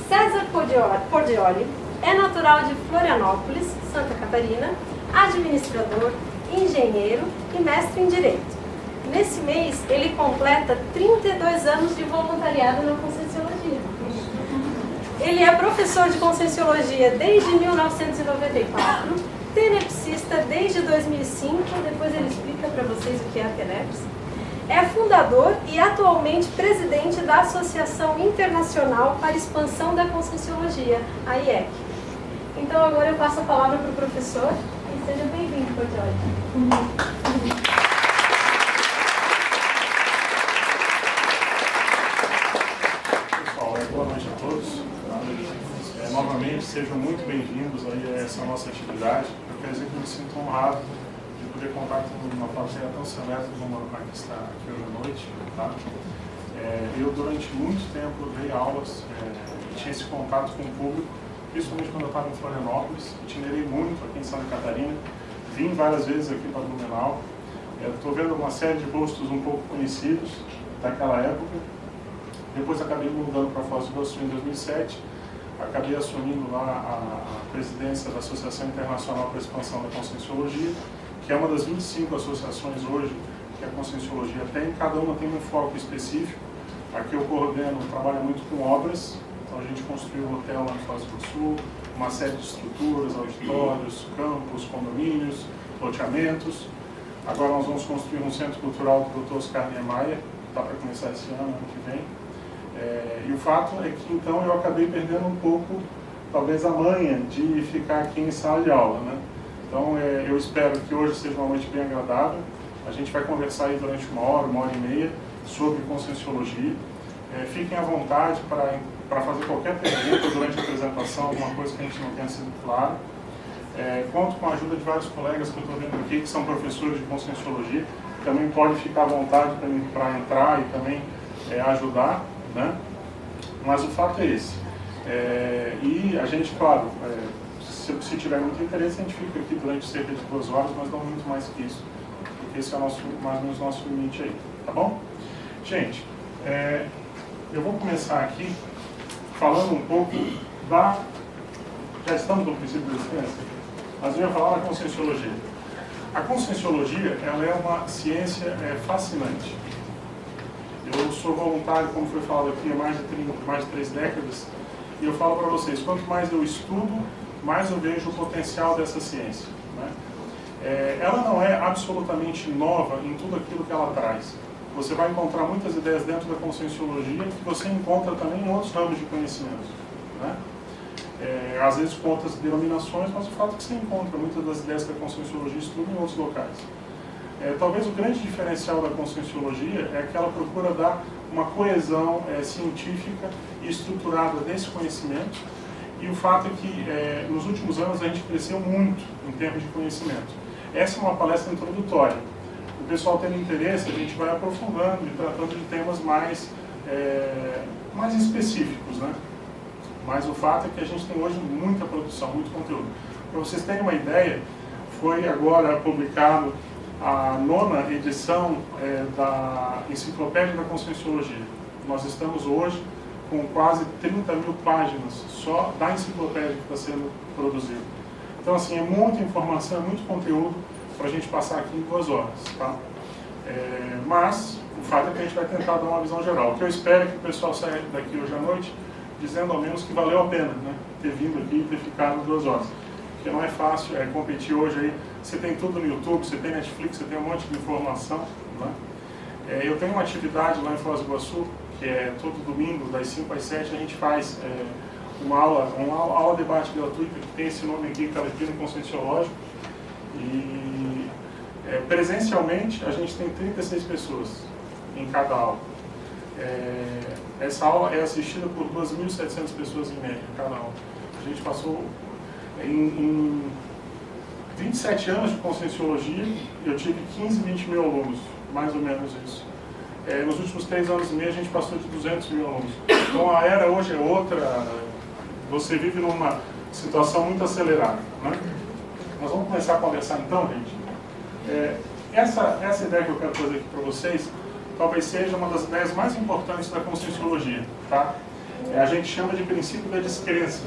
César Pordioli é natural de Florianópolis, Santa Catarina, administrador, engenheiro e mestre em Direito. Nesse mês, ele completa 32 anos de voluntariado na Conscienciologia. Ele é professor de Conscienciologia desde 1994, tenepsista desde 2005, depois ele explica para vocês o que é a TENEPS. É fundador e atualmente presidente da Associação Internacional para a Expansão da Conscienciologia, a IEC. Então agora eu passo a palavra para o professor e seja bem-vindo, Pordioli. Pessoal, boa noite a todos. Novamente, sejam muito bem-vindos aí a essa nossa atividade. Eu quero dizer que eu me sinto honrado de poder contar com uma plateia tão seleta como a que está aqui hoje à noite. Tá? Eu, durante muito tempo, dei aulas, tinha esse contato com o público, principalmente quando eu estava em Florianópolis, itinerei muito aqui em Santa Catarina, vim várias vezes aqui para Blumenau. Estou vendo uma série de rostos um pouco conhecidos daquela época. Depois acabei mudando para Foz do Iguaçu em 2007, acabei assumindo lá a presidência da Associação Internacional para a Expansão da Conscienciologia, que é uma das 25 associações hoje que a Conscienciologia tem, cada uma tem um foco específico. Aqui eu coordeno, trabalho muito com obras, então a gente construiu um hotel lá em Foz do Iguaçu, uma série de estruturas, auditórios, campos, condomínios, loteamentos. Agora nós vamos construir um centro cultural do Dr. Oscar Niemeyer, está para começar esse ano que vem. E o fato é que então eu acabei perdendo um pouco, talvez, a manha de ficar aqui em sala de aula, né? Então eu espero que hoje seja uma noite bem agradável. A gente vai conversar aí durante uma hora e meia sobre Conscienciologia. Fiquem à vontade para fazer qualquer pergunta durante a apresentação, alguma coisa que a gente não tenha sido claro. Conto com a ajuda de vários colegas que eu estou vendo aqui, que são professores de Conscienciologia. Também pode ficar à vontade para entrar e também ajudar, né? Mas o fato é esse. E a gente, claro, se tiver muito interesse, a gente fica aqui durante cerca de 2 horas, mas não muito mais que isso, porque esse é mais ou menos o nosso limite aí, tá bom? Gente, eu vou começar aqui falando um pouco da... Já estamos no princípio da ciência, mas eu ia falar da Conscienciologia. A Conscienciologia, ela é uma ciência fascinante. Eu sou voluntário, como foi falado aqui, há mais de 3 décadas, e eu falo para vocês, quanto mais eu estudo, mais eu vejo o potencial dessa ciência, né? Ela não é absolutamente nova em tudo aquilo que ela traz. Você vai encontrar muitas ideias dentro da Conscienciologia que você encontra também em outros ramos de conhecimento, né? Às vezes com outras denominações, mas o fato é que você encontra muitas das ideias que a Conscienciologia estuda em outros locais. Talvez o grande diferencial da Conscienciologia é que ela procura dar uma coesão científica e estruturada desse conhecimento, e o fato é que nos últimos anos a gente cresceu muito em termos de conhecimento. Essa é uma palestra introdutória. O pessoal tendo interesse, a gente vai aprofundando e tratando de temas mais específicos, né? Mas o fato é que a gente tem hoje muita produção, muito conteúdo. Para vocês terem uma ideia, foi agora publicado a 9ª edição da Enciclopédia da Conscienciologia. Nós estamos hoje com quase 30 mil páginas só da enciclopédia que está sendo produzida. Então, assim, é muita informação, é muito conteúdo para a gente passar aqui em 2 horas, tá? Mas o fato é que a gente vai tentar dar uma visão geral. O que eu espero é que o pessoal saia daqui hoje à noite dizendo ao menos que valeu a pena, né, ter vindo aqui e ter ficado 2 horas. Porque não é fácil competir hoje aí. Você tem tudo no YouTube, você tem Netflix, você tem um monte de informação, né? Eu tenho uma atividade lá em Foz do Iguaçu, que é todo domingo, das 5 às 7, a gente faz uma aula debate gratuita, que tem esse nome aqui, Telepino Conscienciológico. E presencialmente a gente tem 36 pessoas em cada aula. Essa aula é assistida por 2.700 pessoas em média, cada aula. A gente passou em 27 anos de Conscienciologia, eu tive 15, 20 mil alunos, mais ou menos isso. Nos últimos 3 anos e meio a gente passou de 200 mil alunos. Então a era hoje é outra, você vive numa situação muito acelerada, né? Nós vamos começar a conversar então, gente. Essa ideia que eu quero trazer aqui para vocês, talvez seja uma das ideias mais importantes da Conscienciologia, tá? A gente chama de princípio da descrença.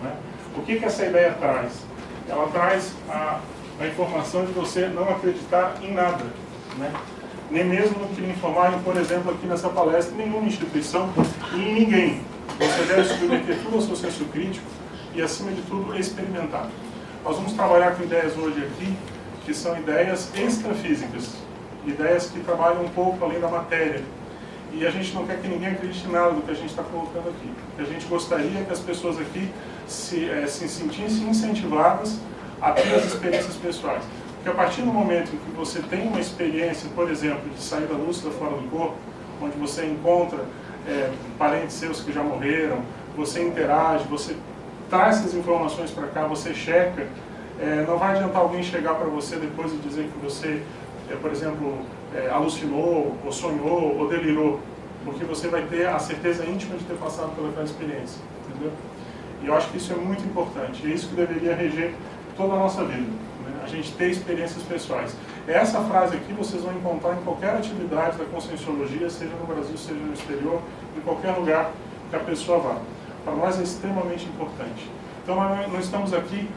Né? O que essa ideia traz? Ela traz a informação de você não acreditar em nada, né? Nem mesmo no que lhe informarem, por exemplo, aqui nessa palestra, em nenhuma instituição e em ninguém. Você deve submeter tudo ao seu senso crítico e, acima de tudo, experimentar. Nós vamos trabalhar com ideias hoje aqui, que são ideias extrafísicas, ideias que trabalham um pouco além da matéria. E a gente não quer que ninguém acredite em nada do que a gente está colocando aqui. A gente gostaria que as pessoas aqui se sentissem incentivadas a ter as experiências pessoais. Porque a partir do momento em que você tem uma experiência, por exemplo, de saída lúcida fora do corpo, onde você encontra parentes seus que já morreram, você interage, você traz essas informações para cá, você checa, não vai adiantar alguém chegar para você depois e dizer que você, por exemplo, alucinou, ou sonhou, ou delirou, porque você vai ter a certeza íntima de ter passado pelaquela experiência, entendeu? E eu acho que isso é muito importante, é isso que deveria reger toda a nossa vida, né? A gente ter experiências pessoais. Essa frase aqui vocês vão encontrar em qualquer atividade da Conscienciologia, seja no Brasil, seja no exterior, em qualquer lugar que a pessoa vá. Para nós é extremamente importante. Então nós não estamos aqui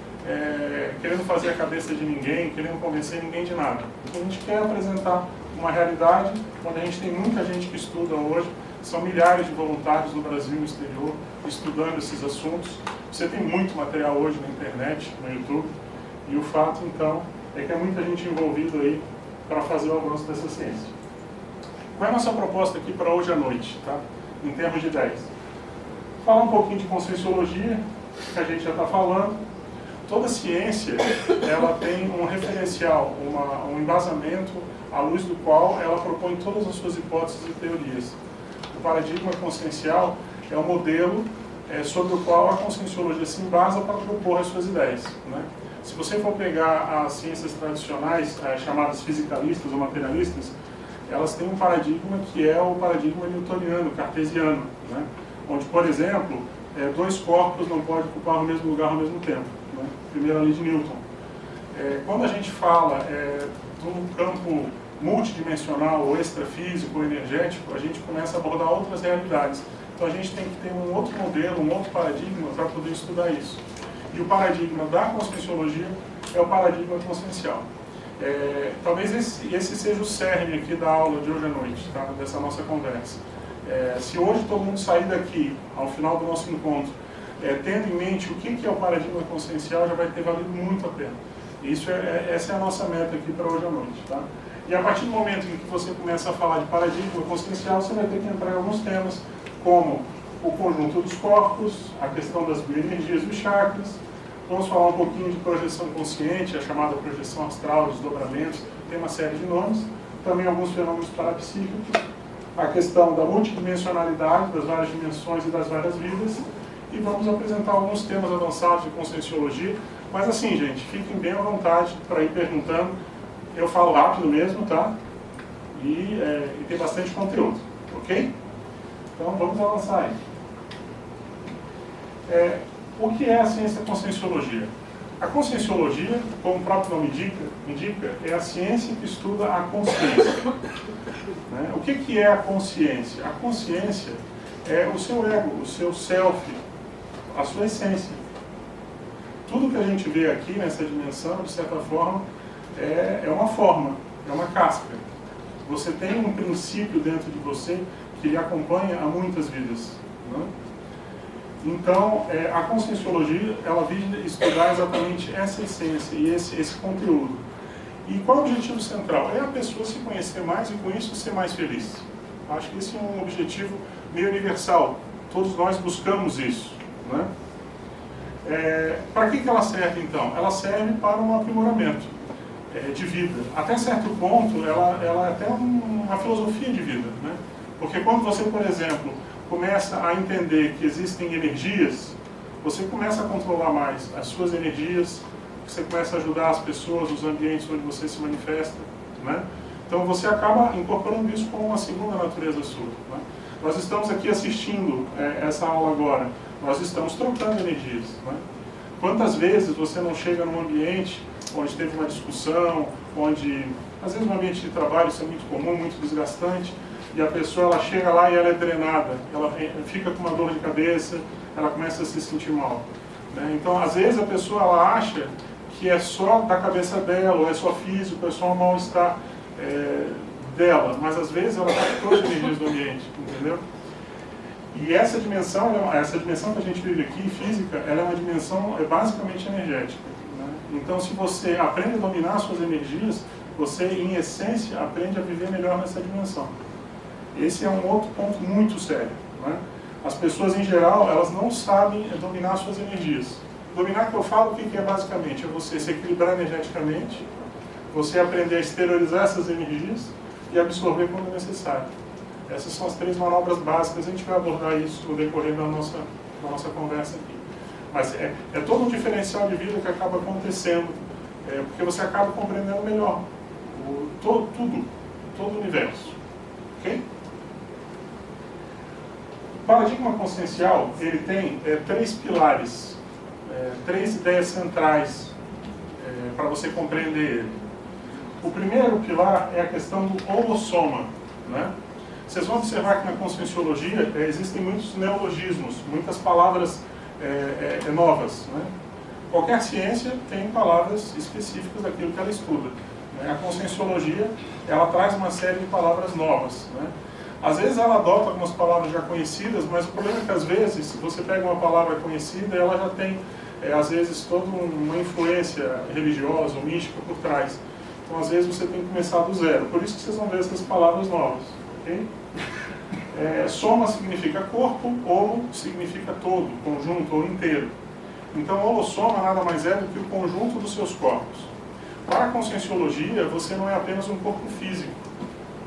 querendo fazer a cabeça de ninguém, querendo convencer ninguém de nada. Então, a gente quer apresentar uma realidade onde a gente tem muita gente que estuda hoje, são milhares de voluntários no Brasil e no exterior estudando esses assuntos. Você tem muito material hoje na internet, no YouTube, e o fato, então, é que é muita gente envolvida aí para fazer o avanço dessa ciência. Qual é a nossa proposta aqui para hoje à noite, tá? Em termos de ideias? Falar um pouquinho de Conscienciologia, que a gente já está falando. Toda ciência, ela tem um referencial, um embasamento, à luz do qual ela propõe todas as suas hipóteses e teorias. O paradigma consciencial é o modelo sobre o qual a Conscienciologia se embasa para propor as suas ideias, né? Se você for pegar as ciências tradicionais, chamadas fisicalistas ou materialistas, elas têm um paradigma que é o paradigma newtoniano, cartesiano, né? Onde, por exemplo, dois corpos não podem ocupar o mesmo lugar ao mesmo tempo, né? Primeira lei de Newton. Quando a gente fala do campo multidimensional, ou extrafísico, ou energético, a gente começa a abordar outras realidades. Então a gente tem que ter um outro modelo, um outro paradigma para poder estudar isso. E o paradigma da Conscienciologia é o paradigma consciencial. Talvez esse seja o cerne aqui da aula de hoje à noite, tá? Dessa nossa conversa. Se hoje todo mundo sair daqui, ao final do nosso encontro, tendo em mente o que é o paradigma consciencial, já vai ter valido muito a pena. E essa é a nossa meta aqui para hoje à noite, tá? E a partir do momento em que você começa a falar de paradigma consciencial, você vai ter que entrar em alguns temas, como o conjunto dos corpos, a questão das bioenergias dos chakras. Vamos falar um pouquinho de projeção consciente, a chamada projeção astral, desdobramentos, tem uma série de nomes. Também alguns fenômenos parapsíquicos, a questão da multidimensionalidade, das várias dimensões e das várias vidas. E vamos apresentar alguns temas avançados de Conscienciologia. Mas assim, gente, fiquem bem à vontade para ir perguntando. Eu falo rápido mesmo, tá? E tem bastante conteúdo, ok? Então vamos avançar aí. O que é a ciência da Conscienciologia? A Conscienciologia, como o próprio nome indica, é a ciência que estuda a consciência. Né? O que é a consciência? A consciência é o seu ego, o seu self, a sua essência. Tudo que a gente vê aqui nessa dimensão, de certa forma, é uma forma, é uma casca. Você tem um princípio dentro de você que lhe acompanha há muitas vidas. Né? Então, a Conscienciologia, ela visa estudar exatamente essa essência e esse conteúdo. E qual é o objetivo central? É a pessoa se conhecer mais e, com isso, ser mais feliz. Acho que esse é um objetivo meio universal. Todos nós buscamos isso. Né? Para que ela serve, então? Ela serve para um aprimoramento de vida. Até certo ponto, ela é até uma filosofia de vida. Né? Porque quando você, por exemplo, começa a entender que existem energias, você começa a controlar mais as suas energias, você começa a ajudar as pessoas, os ambientes onde você se manifesta, né? Então você acaba incorporando isso como uma segunda natureza sua. Né? Nós estamos aqui assistindo essa aula agora, nós estamos trocando energias. Né? Quantas vezes você não chega num ambiente onde teve uma discussão, onde, às vezes no ambiente de trabalho isso é muito comum, muito desgastante, e a pessoa ela chega lá e ela é drenada, ela fica com uma dor de cabeça, ela começa a se sentir mal, né? Então, às vezes, a pessoa ela acha que é só da cabeça dela, ou é só físico, é só um mal-estar dela, mas às vezes ela captou as energias do ambiente, entendeu? E essa dimensão que a gente vive aqui, física, ela é uma dimensão basicamente energética, né? Então, se você aprende a dominar suas energias, você, em essência, aprende a viver melhor nessa dimensão. Esse é um outro ponto muito sério, né? As pessoas, em geral, elas não sabem dominar suas energias. Dominar, que eu falo, o que é basicamente? É você se equilibrar energeticamente, você aprender a exteriorizar essas energias e absorver quando necessário. Essas são as 3 manobras básicas, a gente vai abordar isso no decorrer da nossa conversa aqui. Mas é todo um diferencial de vida que acaba acontecendo, porque você acaba compreendendo melhor todo o universo. Ok? O paradigma consciencial, ele tem 3 pilares, 3 ideias centrais para você compreender ele. O primeiro pilar é a questão do holossoma, né? Vocês vão observar que na conscienciologia existem muitos neologismos, muitas palavras novas, né? Qualquer ciência tem palavras específicas daquilo que ela estuda, né? A conscienciologia, ela traz uma série de palavras novas, né? Às vezes ela adota algumas palavras já conhecidas, mas o problema é que às vezes, se você pega uma palavra conhecida, ela já tem, às vezes, toda uma influência religiosa ou mística por trás. Então, às vezes, você tem que começar do zero. Por isso que vocês vão ver essas palavras novas. Okay? Soma significa corpo, holo significa todo, conjunto ou inteiro. Então, holossoma nada mais é do que o conjunto dos seus corpos. Para a conscienciologia, você não é apenas um corpo físico.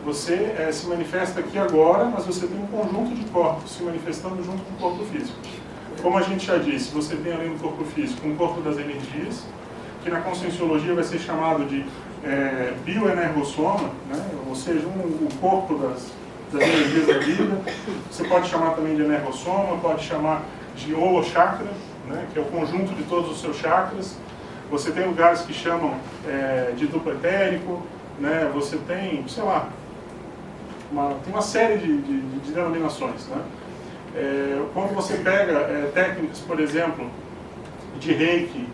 Você se manifesta aqui agora, mas você tem um conjunto de corpos se manifestando junto com o corpo físico. Como a gente já disse, você tem além do corpo físico um corpo das energias, que na conscienciologia vai ser chamado de bioenergossoma, né? Ou seja, o corpo das energias da vida. Você pode chamar também de energossoma, pode chamar de holochakra, né? Que é o conjunto de todos os seus chakras. Você tem lugares que chamam de duplo etérico, né? Você tem, sei lá, tem uma série de denominações, né? Quando você pega técnicas, por exemplo, de reiki,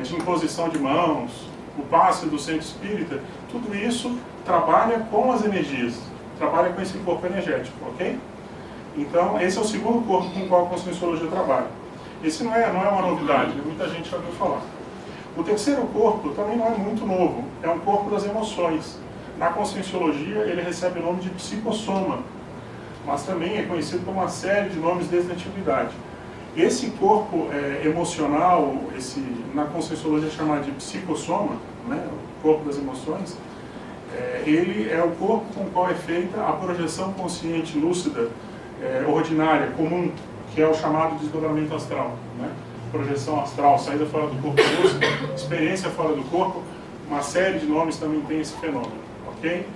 de imposição de mãos, o passe do centro espírita, tudo isso trabalha com as energias, trabalha com esse corpo energético, ok? Então, esse é o segundo corpo com o qual a conscienciologia trabalha. Esse não é uma novidade, muita gente já ouviu falar. O terceiro corpo também não é muito novo, é um corpo das emoções. Na conscienciologia, ele recebe o nome de psicossoma, mas também é conhecido por uma série de nomes desde a antiguidade. Esse corpo emocional, na conscienciologia é chamado de psicossoma, né, o corpo das emoções, ele é o corpo com o qual é feita a projeção consciente lúcida ordinária, comum, que é o chamado desdobramento astral, né? Projeção astral, saída fora do corpo lúcido, experiência fora do corpo, uma série de nomes também tem esse fenômeno, ok?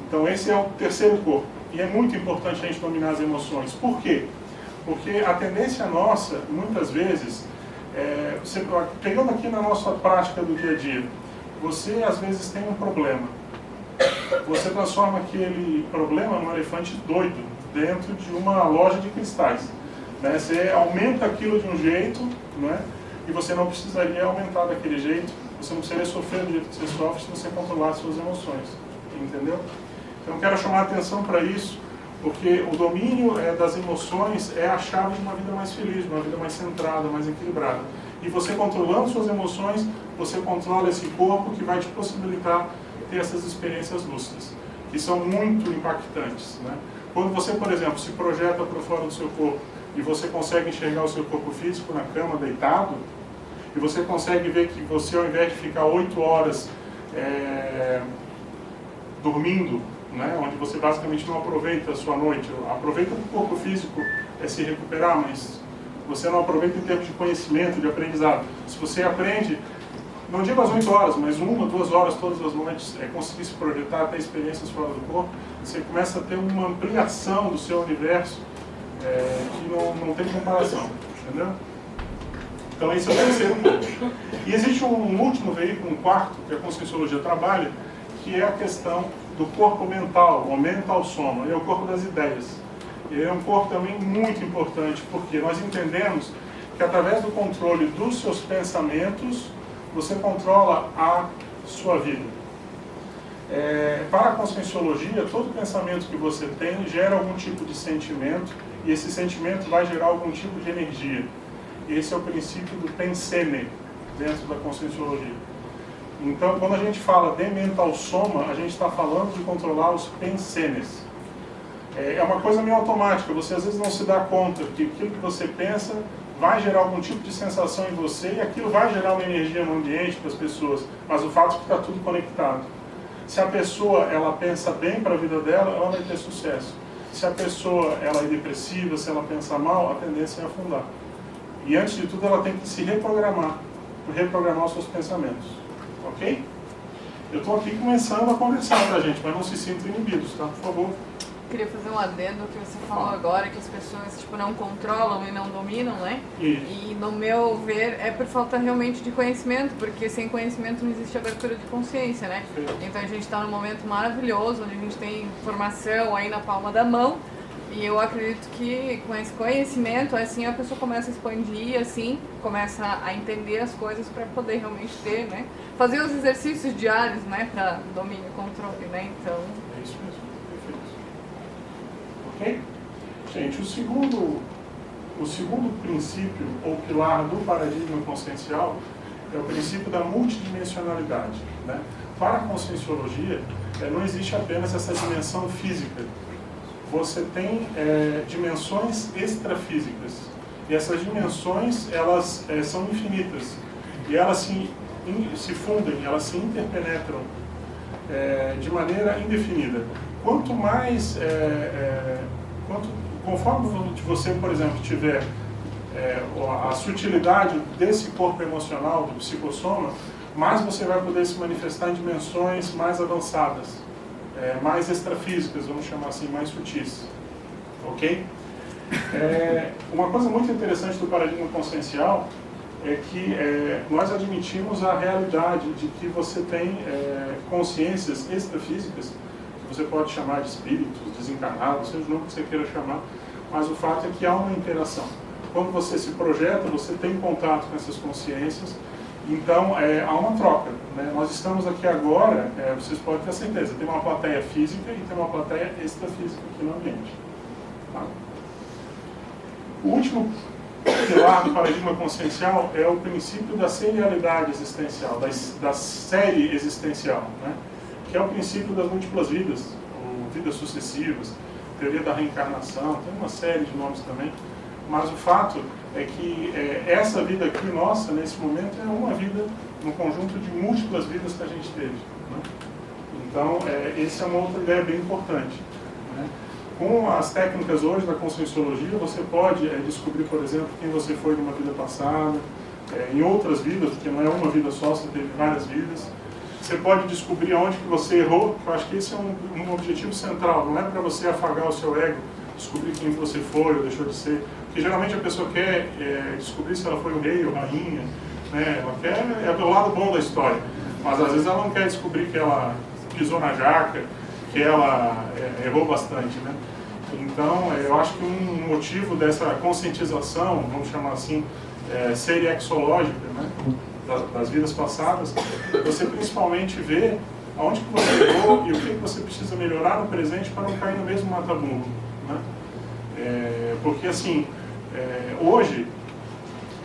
Então esse é o terceiro corpo, e é muito importante a gente dominar as emoções. Por quê? Porque a tendência nossa, muitas vezes, pegando aqui na nossa prática do dia a dia, você às vezes tem um problema, você transforma aquele problema num elefante doido dentro de uma loja de cristais, né? Você aumenta aquilo de um jeito, né? E você não precisaria aumentar daquele jeito, você não precisaria sofrer do jeito que você sofre se você controlar suas emoções, entendeu? Então eu quero chamar a atenção para isso, porque o domínio das emoções é a chave de uma vida mais feliz, de uma vida mais centrada, mais equilibrada. E você controlando suas emoções, você controla esse corpo que vai te possibilitar ter essas experiências lúcidas, que são muito impactantes, né? Quando você, por exemplo, se projeta para fora do seu corpo e você consegue enxergar o seu corpo físico na cama, deitado, e você consegue ver que você, ao invés de ficar 8 horas dormindo, né, onde você basicamente não aproveita a sua noite, aproveita o corpo físico se recuperar, mas você não aproveita em termos de conhecimento, de aprendizado. Se você aprende, não digo as 8 horas, mas 1 ou 2 horas todas as noites, conseguir se projetar, ter experiências fora do corpo, você começa a ter uma ampliação do seu universo que não tem comparação, entendeu? Então esse é o terceiro ponto. E existe um último veículo, um quarto, que a conscienciologia trabalha, que é a questão do corpo mental, o mental soma, é o corpo das ideias. Ele é um corpo também muito importante, porque nós entendemos que através do controle dos seus pensamentos, você controla a sua vida. Para a conscienciologia, todo pensamento que você tem gera algum tipo de sentimento, e esse sentimento vai gerar algum tipo de energia. Esse é o princípio do pensene, dentro da conscienciologia. Então, quando a gente fala de mental soma, a gente está falando de controlar os pensenes. É uma coisa meio automática, você às vezes não se dá conta que aquilo que você pensa vai gerar algum tipo de sensação em você e aquilo vai gerar uma energia no ambiente para as pessoas, mas o fato é que está tudo conectado. Se a pessoa ela pensa bem para a vida dela, ela vai ter sucesso. Se a pessoa ela é depressiva, se ela pensa mal, a tendência é afundar. E antes de tudo ela tem que se reprogramar os seus pensamentos. Ok? Eu estou aqui começando a conversar pra gente, mas não se sintam inibidos, tá? Por favor. Queria fazer um adendo que você falou agora, que as pessoas não controlam e não dominam, né? Isso. E no meu ver é por falta realmente de conhecimento, porque sem conhecimento não existe abertura de consciência, né? Sim. Então a gente está num momento maravilhoso, onde a gente tem informação aí na palma da mão, e eu acredito que com esse conhecimento, assim, a pessoa começa a expandir, assim, começa a entender as coisas para poder realmente ter, né? Fazer os exercícios diários, né? Para domínio e controle, né? Então... É isso mesmo. Ok? Gente, o segundo princípio, ou pilar do paradigma consciencial, é o princípio da multidimensionalidade. Né? Para a conscienciologia, não existe apenas essa dimensão física. Você tem dimensões extrafísicas. E essas dimensões, elas são infinitas. E elas se fundem, elas se interpenetram de maneira indefinida. Quanto mais, conforme você, por exemplo, tiver a sutilidade desse corpo emocional, do psicossoma, mais você vai poder se manifestar em dimensões mais avançadas, mais extrafísicas, vamos chamar assim, mais sutis. Ok? Uma coisa muito interessante do paradigma consciencial é que nós admitimos a realidade de que você tem consciências extrafísicas, você pode chamar de espíritos, desencarnados, seja o nome que você queira chamar, mas o fato é que há uma interação. Quando você se projeta, você tem contato com essas consciências, então há uma troca. Né? Nós estamos aqui agora, vocês podem ter certeza, tem uma plateia física e tem uma plateia extrafísica aqui no ambiente. Tá? O último pilar do paradigma consciencial é o princípio da serialidade existencial, da série existencial, né? Que é o princípio das múltiplas vidas, ou vidas sucessivas, teoria da reencarnação, tem uma série de nomes também, mas o fato é que essa vida aqui nossa, nesse momento, é uma vida no conjunto de múltiplas vidas que a gente teve. Né? Então, essa é uma outra ideia bem importante. Né? Com as técnicas hoje da conscienciologia, você pode descobrir, por exemplo, quem você foi numa vida passada, em outras vidas, porque não é uma vida só, você teve várias vidas. Você pode descobrir onde que você errou, que eu acho que esse é um objetivo central, não é para você afagar o seu ego, descobrir quem você foi ou deixou de ser, porque geralmente a pessoa quer descobrir se ela foi o rei ou rainha, né? Ela quer o lado bom da história, mas às vezes ela não quer descobrir que ela pisou na jaca, que ela errou bastante, né? Então, eu acho que um motivo dessa conscientização, vamos chamar assim, seriexológica, né? Das vidas passadas, você principalmente vê aonde que você errou e o que você precisa melhorar no presente para não cair no mesmo matabundo, né? Porque assim, hoje,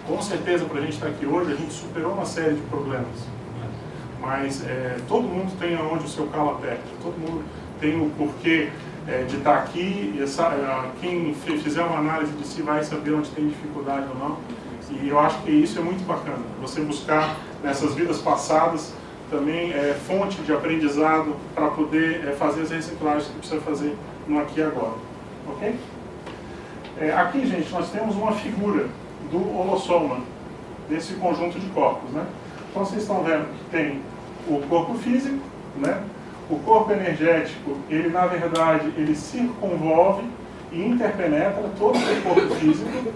com certeza para a gente estar aqui hoje, a gente superou uma série de problemas, né? Mas todo mundo tem aonde o seu calo aperta, todo mundo tem o porquê de estar aqui, e quem fizer uma análise de si vai saber onde tem dificuldade ou não. E eu acho que isso é muito bacana, você buscar nessas vidas passadas também fonte de aprendizado para poder fazer as reciclagens que precisa fazer no aqui e agora. Ok? Aqui, gente, nós temos uma figura do holossoma, desse conjunto de corpos, né? Então vocês estão vendo que tem o corpo físico, né? O corpo energético, ele na verdade, ele circunvolve e interpenetra todo o corpo físico,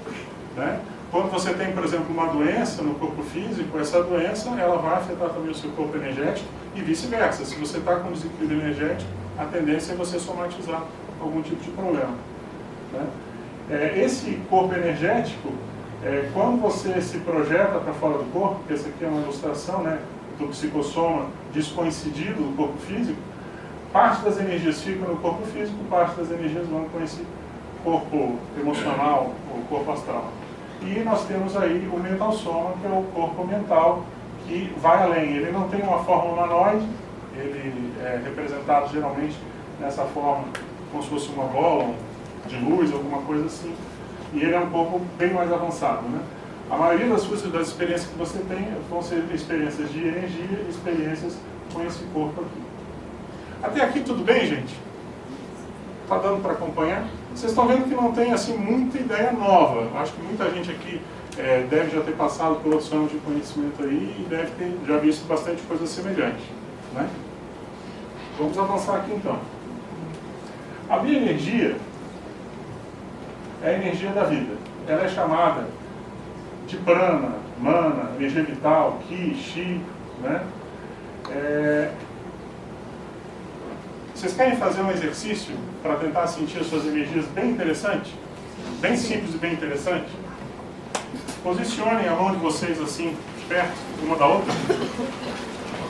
né? Quando você tem, por exemplo, uma doença no corpo físico, essa doença ela vai afetar também o seu corpo energético e vice-versa. Se você está com desequilíbrio energético, a tendência é você somatizar algum tipo de problema, né? Esse corpo energético, quando você se projeta para fora do corpo, que essa aqui é uma ilustração, né, do psicossoma descoincidido do corpo físico, parte das energias ficam no corpo físico, parte das energias vão com esse corpo emocional, o corpo astral. E nós temos aí o mental soma, que é o corpo mental, que vai além. Ele não tem uma forma humanoide, ele é representado geralmente nessa forma, como se fosse uma bola de luz, alguma coisa assim. E ele é um corpo bem mais avançado, né? A maioria das experiências que você tem vão ser experiências de energia, experiências com esse corpo aqui. Até aqui tudo bem, gente? Está dando para acompanhar? Vocês estão vendo que não tem assim muita ideia nova. Acho que muita gente aqui deve já ter passado por outros ramos de conhecimento aí e deve ter já visto bastante coisa semelhante, né? Vamos avançar aqui então. A bioenergia é a energia da vida. Ela é chamada de prana, mana, energia vital, ki, chi, né? Vocês querem fazer um exercício para tentar sentir as suas energias bem interessante? Bem simples e bem interessante? Posicionem a mão de vocês assim, perto uma da outra.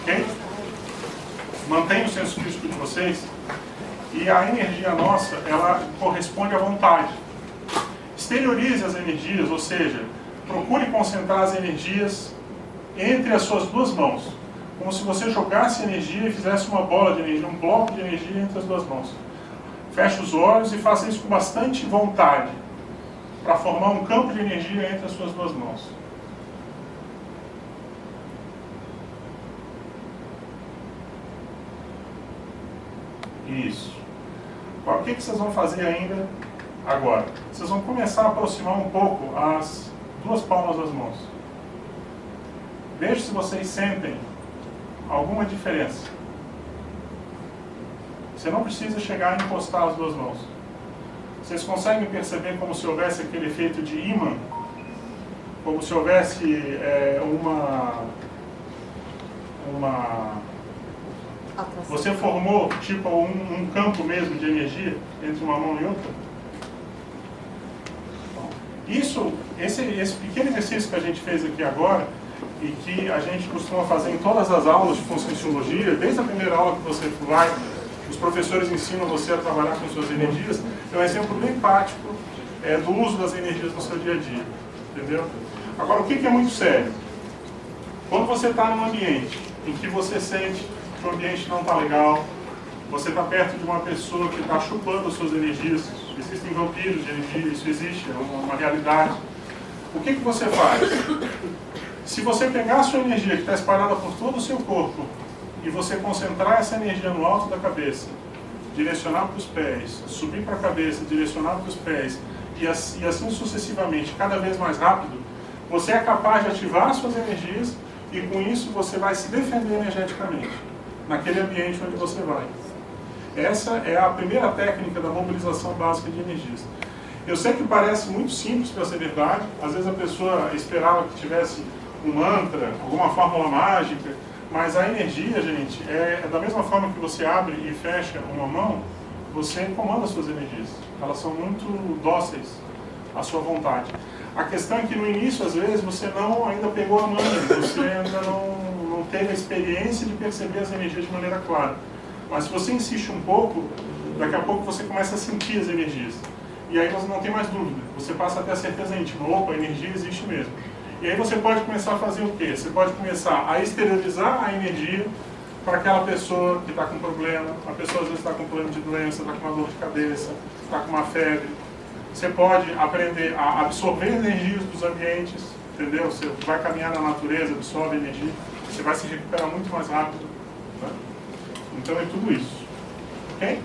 Ok? Mantenham o senso crítico de vocês. E a energia nossa, ela corresponde à vontade. Exteriorize as energias, ou seja, procure concentrar as energias entre as suas duas mãos. Como se você jogasse energia e fizesse uma bola de energia, um bloco de energia entre as duas mãos. Feche os olhos e faça isso com bastante vontade, para formar um campo de energia entre as suas duas mãos. Isso. O que vocês vão fazer ainda agora? Vocês vão começar a aproximar um pouco as duas palmas das mãos. Veja se vocês sentem alguma diferença. Você não precisa chegar a encostar as duas mãos. Vocês conseguem perceber como se houvesse aquele efeito de ímã? Como se houvesse Você formou tipo um campo mesmo de energia entre uma mão e outra? Esse pequeno exercício que a gente fez aqui agora, e que a gente costuma fazer em todas as aulas de Conscienciologia, desde a primeira aula que você vai, os professores ensinam você a trabalhar com suas energias, é um exemplo bem prático do uso das energias no seu dia a dia, entendeu? Agora, o que é muito sério? Quando você está num ambiente em que você sente que o ambiente não está legal, você está perto de uma pessoa que está chupando as suas energias, existem vampiros de energia, isso existe, é uma realidade. O que você faz? Se você pegar a sua energia que está espalhada por todo o seu corpo e você concentrar essa energia no alto da cabeça, direcionar para os pés, subir para a cabeça, direcionar para os pés e assim sucessivamente, cada vez mais rápido, você é capaz de ativar as suas energias e com isso você vai se defender energeticamente naquele ambiente onde você vai. Essa é a primeira técnica da mobilização básica de energias. Eu sei que parece muito simples para ser verdade, às vezes a pessoa esperava que tivesse um mantra, alguma fórmula mágica, mas a energia, gente, é da mesma forma que você abre e fecha uma mão, você comanda as suas energias. Elas são muito dóceis à sua vontade. A questão é que no início, às vezes, você não ainda pegou a manha, você ainda não teve a experiência de perceber as energias de maneira clara. Mas se você insiste um pouco, daqui a pouco você começa a sentir as energias. E aí você não tem mais dúvida, você passa a ter a certeza íntima, opa, a energia existe mesmo. E aí você pode começar a fazer o quê? Você pode começar a exteriorizar a energia para aquela pessoa que está com problema. A pessoa às vezes está com problema de doença, está com uma dor de cabeça, está com uma febre. Você pode aprender a absorver energias dos ambientes, entendeu? Você vai caminhar na natureza, absorve energia, você vai se recuperar muito mais rápido, né? Então é tudo isso, ok?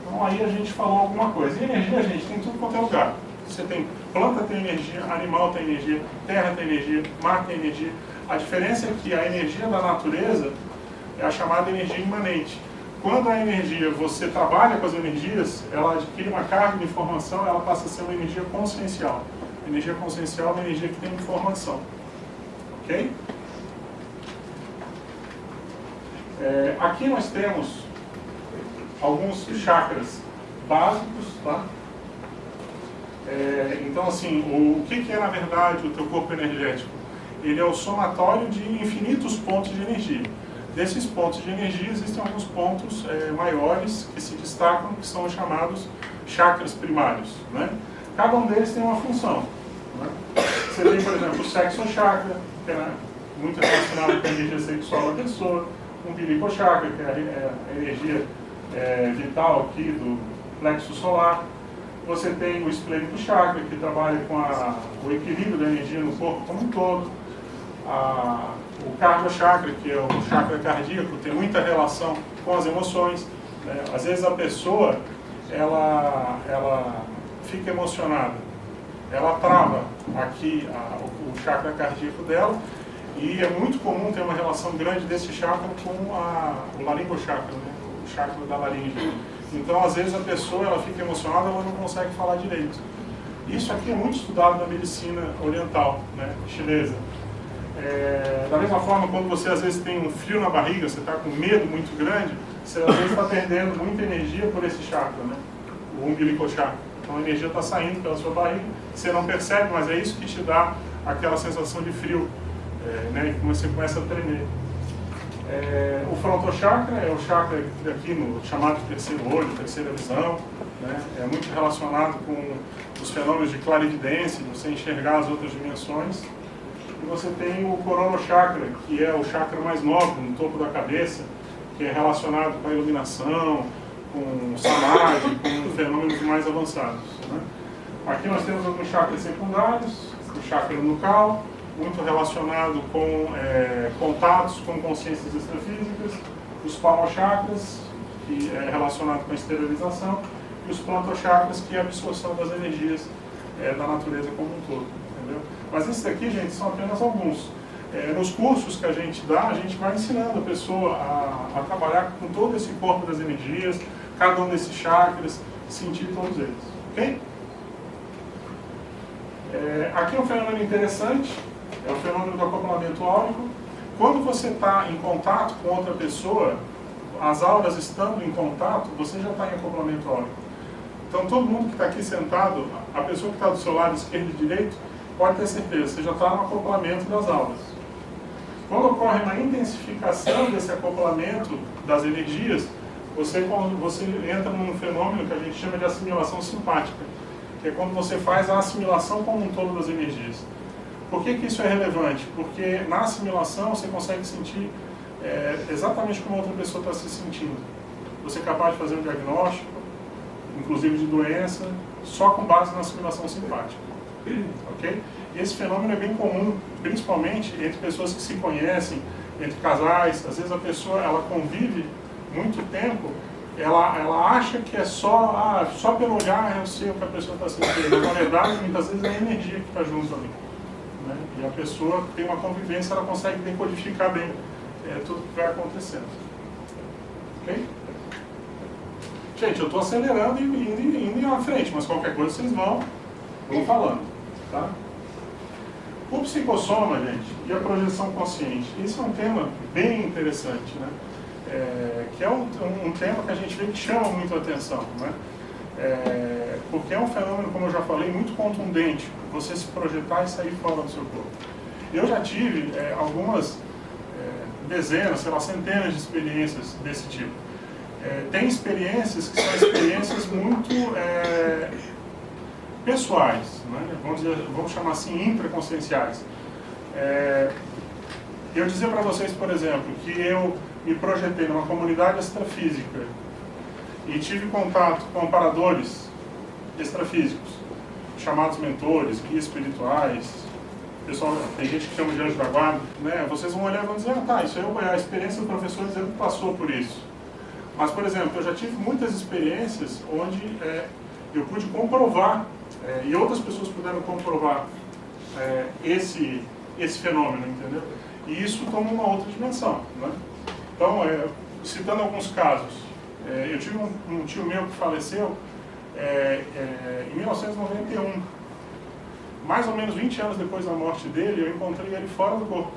Então aí a gente falou alguma coisa. E energia, gente, tem tudo quanto é lugar. Você tem planta tem energia, animal tem energia, terra tem energia, mar tem energia. A diferença é que a energia da natureza é a chamada energia imanente. Quando a energia, você trabalha com as energias, ela adquire uma carga de informação, ela passa a ser uma energia consciencial. A energia consciencial é uma energia que tem informação. Ok? Aqui nós temos alguns chakras básicos, tá? Então, assim, o que é, na verdade, o teu corpo energético? Ele é o somatório de infinitos pontos de energia. Desses pontos de energia, existem alguns pontos maiores que se destacam, que são os chamados chakras primários, né? Cada um deles tem uma função, né? Você tem, por exemplo, o sexo chakra, que é muito relacionado com a energia sexual da pessoa, o umbilical chakra, que é a energia vital aqui do plexo solar. Você tem o esplênico chakra, que trabalha com o equilíbrio da energia no corpo como um todo. O cardio chakra, que é o chakra cardíaco, tem muita relação com as emoções, né? Às vezes a pessoa ela fica emocionada, ela trava aqui o chakra cardíaco dela, e é muito comum ter uma relação grande desse chakra com o laringochakra, né? O chakra da laringe. Então, às vezes a pessoa ela fica emocionada, ela não consegue falar direito. Isso aqui é muito estudado na medicina oriental, né? Chinesa. Da mesma forma, quando você às vezes tem um frio na barriga, você está com medo muito grande, você às vezes está perdendo muita energia por esse chakra, né? O umbilical chakra. Então a energia está saindo pela sua barriga, você não percebe, mas é isso que te dá aquela sensação de frio, né? E você começa a tremer. O frontochakra é o chakra aqui no chamado terceiro olho, terceira visão, né? É muito relacionado com os fenômenos de clarividência, de você enxergar as outras dimensões. E você tem o coronochakra, que é o chakra mais nobre, no topo da cabeça, que é relacionado com a iluminação, com o samadhi, com fenômenos mais avançados, né? Aqui nós temos alguns chakras secundários, o chakra nucal, muito relacionado com contatos com consciências extrafísicas, os palmochakras, que é relacionado com a esterilização, e os plantochakras, que é a absorção das energias da natureza como um todo. Entendeu? Mas esses aqui, gente, são apenas alguns. Nos cursos que a gente dá, a gente vai ensinando a pessoa a trabalhar com todo esse corpo das energias, cada um desses chakras, sentir todos eles. Ok? Aqui é um fenômeno interessante, é o fenômeno do acoplamento áurico. Quando você está em contato com outra pessoa, as auras estando em contato, você já está em acoplamento áurico. Então todo mundo que está aqui sentado, a pessoa que está do seu lado esquerdo e direito, pode ter certeza, você já está no acoplamento das auras. Quando ocorre uma intensificação desse acoplamento das energias, você entra num fenômeno que a gente chama de assimilação simpática, que é quando você faz a assimilação como um todo das energias. Por que isso é relevante? Porque na assimilação você consegue sentir exatamente como a outra pessoa está se sentindo. Você é capaz de fazer um diagnóstico, inclusive de doença, só com base na assimilação simpática. Ok? E esse fenômeno é bem comum, principalmente entre pessoas que se conhecem, entre casais. Às vezes a pessoa ela convive muito tempo, ela acha que é só pelo olhar eu sei o que a pessoa está sentindo. Na verdade, muitas vezes é a energia que está junto ali, né? E a pessoa tem uma convivência, ela consegue decodificar bem tudo que vai acontecendo. Ok? Gente, eu estou acelerando e indo à frente, mas qualquer coisa vocês vão falando. Tá? O psicossoma, gente, e a projeção consciente, isso é um tema bem interessante, né? Que é um tema que a gente vê que chama muito a atenção, né? Porque é um fenômeno, como eu já falei, muito contundente, você se projetar e sair fora do seu corpo. Eu já tive algumas dezenas, sei lá, centenas de experiências desse tipo. Tem experiências que são experiências muito pessoais, né? Vamos chamar assim, intraconscienciais. Eu dizer para vocês, por exemplo, que eu me projetei numa comunidade extrafísica e tive contato com amparadores extrafísicos, chamados mentores, guias espirituais, pessoal, tem gente que chama de anjo da guarda, né? Vocês vão olhar e vão dizer, isso aí é a experiência do professor dizendo que passou por isso. Mas, por exemplo, eu já tive muitas experiências onde eu pude comprovar, e outras pessoas puderam comprovar esse fenômeno, entendeu? E isso toma uma outra dimensão, né? Então, citando alguns casos, eu tive um tio meu que faleceu em 1991. Mais ou menos 20 anos depois da morte dele, eu encontrei ele fora do corpo.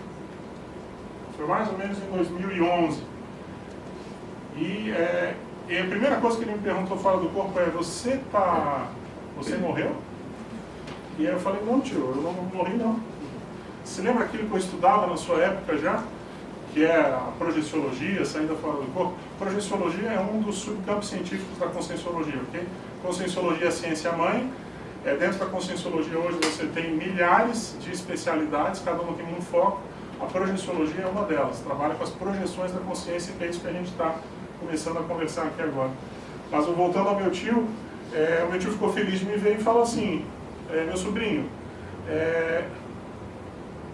Foi mais ou menos em 2011. E E a primeira coisa que ele me perguntou fora do corpo é, você morreu? E aí eu falei, não tio, eu não morri não. Você lembra aquilo que eu estudava na sua época já? Que é a projeciologia, saindo fora do corpo. Projeciologia é um dos subcampos científicos da conscienciologia, ok? Conscienciologia é a ciência-mãe. Dentro da conscienciologia hoje você tem milhares de especialidades, cada uma tem um foco. A projeciologia é uma delas, trabalha com as projeções da consciência, que é isso que a gente está começando a conversar aqui agora. Mas voltando ao meu tio, o meu tio ficou feliz de me ver e falou assim, meu sobrinho,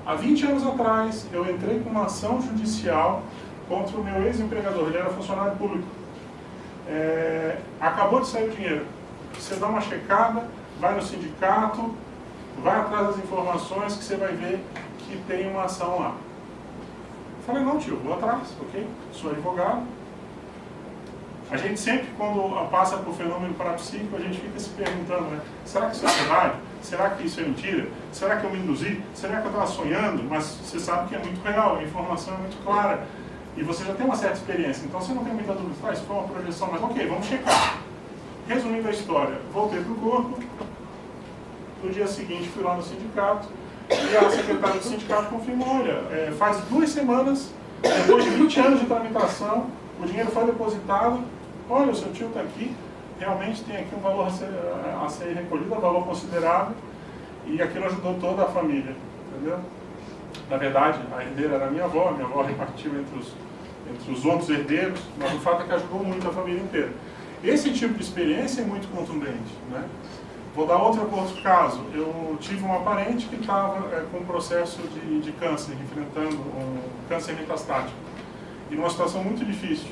há 20 anos atrás eu entrei com uma ação judicial contra o meu ex-empregador, ele era funcionário público. Acabou de sair o dinheiro, você dá uma checada, vai no sindicato, vai atrás das informações que você vai ver que tem uma ação lá. Eu falei, não tio, vou atrás, ok? Sou advogado. A gente sempre, quando passa por fenômeno parapsíquico, a gente fica se perguntando, né? Será que isso é verdade? Será que isso é mentira? Será que eu me induzi? Será que eu estava sonhando? Mas você sabe que é muito real, a informação é muito clara. E você já tem uma certa experiência, então você não tem muita dúvida. Isso foi uma projeção, mas ok, vamos checar. Resumindo a história, voltei para o corpo. No dia seguinte fui lá no sindicato. E a secretária do sindicato confirmou, olha, faz 2 semanas, depois de 20 anos de tramitação, o dinheiro foi depositado, olha, o seu tio está aqui, realmente tem aqui um valor a ser recolhido, um valor considerável, e aquilo ajudou toda a família, entendeu? Na verdade, a herdeira era a minha avó repartiu entre os outros herdeiros, mas o fato é que ajudou muito a família inteira. Esse tipo de experiência é muito contundente, né? Vou dar outro caso. Eu tive uma parente que estava com um processo de câncer, enfrentando um câncer metastático, e numa situação muito difícil.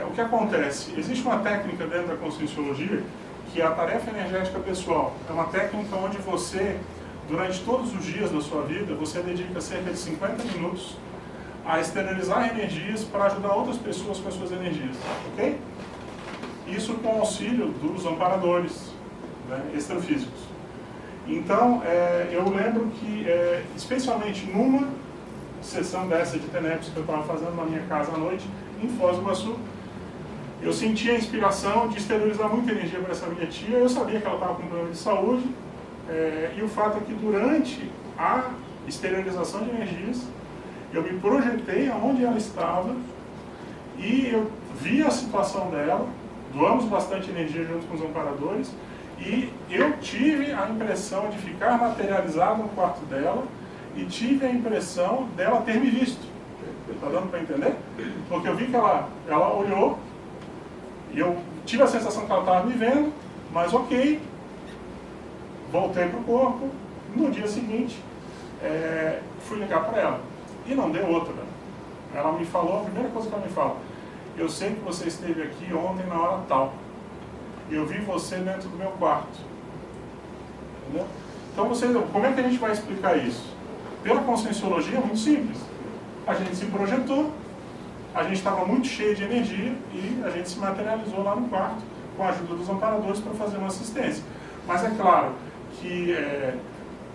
O que acontece? Existe uma técnica dentro da conscienciologia que é a tarefa energética pessoal. É uma técnica onde você, durante todos os dias da sua vida, você dedica cerca de 50 minutos a exteriorizar energias para ajudar outras pessoas com as suas energias, ok? Isso com o auxílio dos amparadores, né, extrafísicos. Então, eu lembro que, especialmente numa sessão dessa de TENEPS que eu estava fazendo na minha casa à noite, em Foz do Iguaçu, eu senti a inspiração de exteriorizar muita energia para essa minha tia. Eu sabia que ela estava com problema de saúde, e o fato é que durante a exteriorização de energias, eu me projetei aonde ela estava e eu vi a situação dela, doamos bastante energia junto com os amparadores, e eu tive a impressão de ficar materializado no quarto dela e tive a impressão dela ter me visto. Está dando para entender? Porque eu vi que ela olhou e eu tive a sensação que ela estava me vendo, mas ok, voltei para o corpo. No dia seguinte, fui ligar para ela e não deu outra. Ela me falou, a primeira coisa que ela me fala, eu sei que você esteve aqui ontem na hora tal. Eu vi você dentro do meu quarto. Entendeu? Então, como é que a gente vai explicar isso? Pela conscienciologia é muito simples. A gente se projetou, a gente estava muito cheio de energia e a gente se materializou lá no quarto com a ajuda dos amparadores para fazer uma assistência. Mas é claro que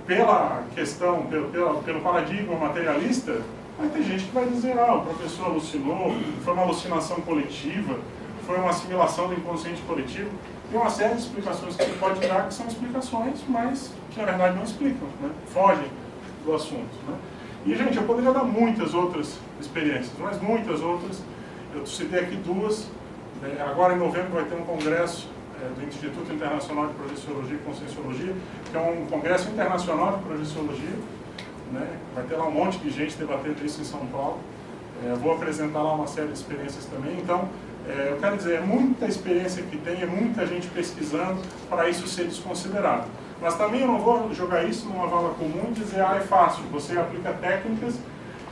pela questão, pelo paradigma materialista, vai ter gente que vai dizer, o professor alucinou, foi uma alucinação coletiva, foi uma assimilação do inconsciente coletivo. Tem uma série de explicações que você pode dar que são explicações, mas que na verdade não explicam, né? Fogem do assunto, né? E, gente, eu poderia dar muitas outras experiências, mas muitas outras. Eu citei aqui 2. Agora, em novembro, vai ter um congresso do Instituto Internacional de Projeciologia e Conscienciologia, que é um congresso internacional de projeciologia, né? Vai ter lá um monte de gente debatendo isso em São Paulo. Vou apresentar lá uma série de experiências também. Então, eu quero dizer, é muita experiência que tem, é muita gente pesquisando para isso ser desconsiderado. Mas também eu não vou jogar isso numa vala comum e dizer, é fácil, você aplica técnicas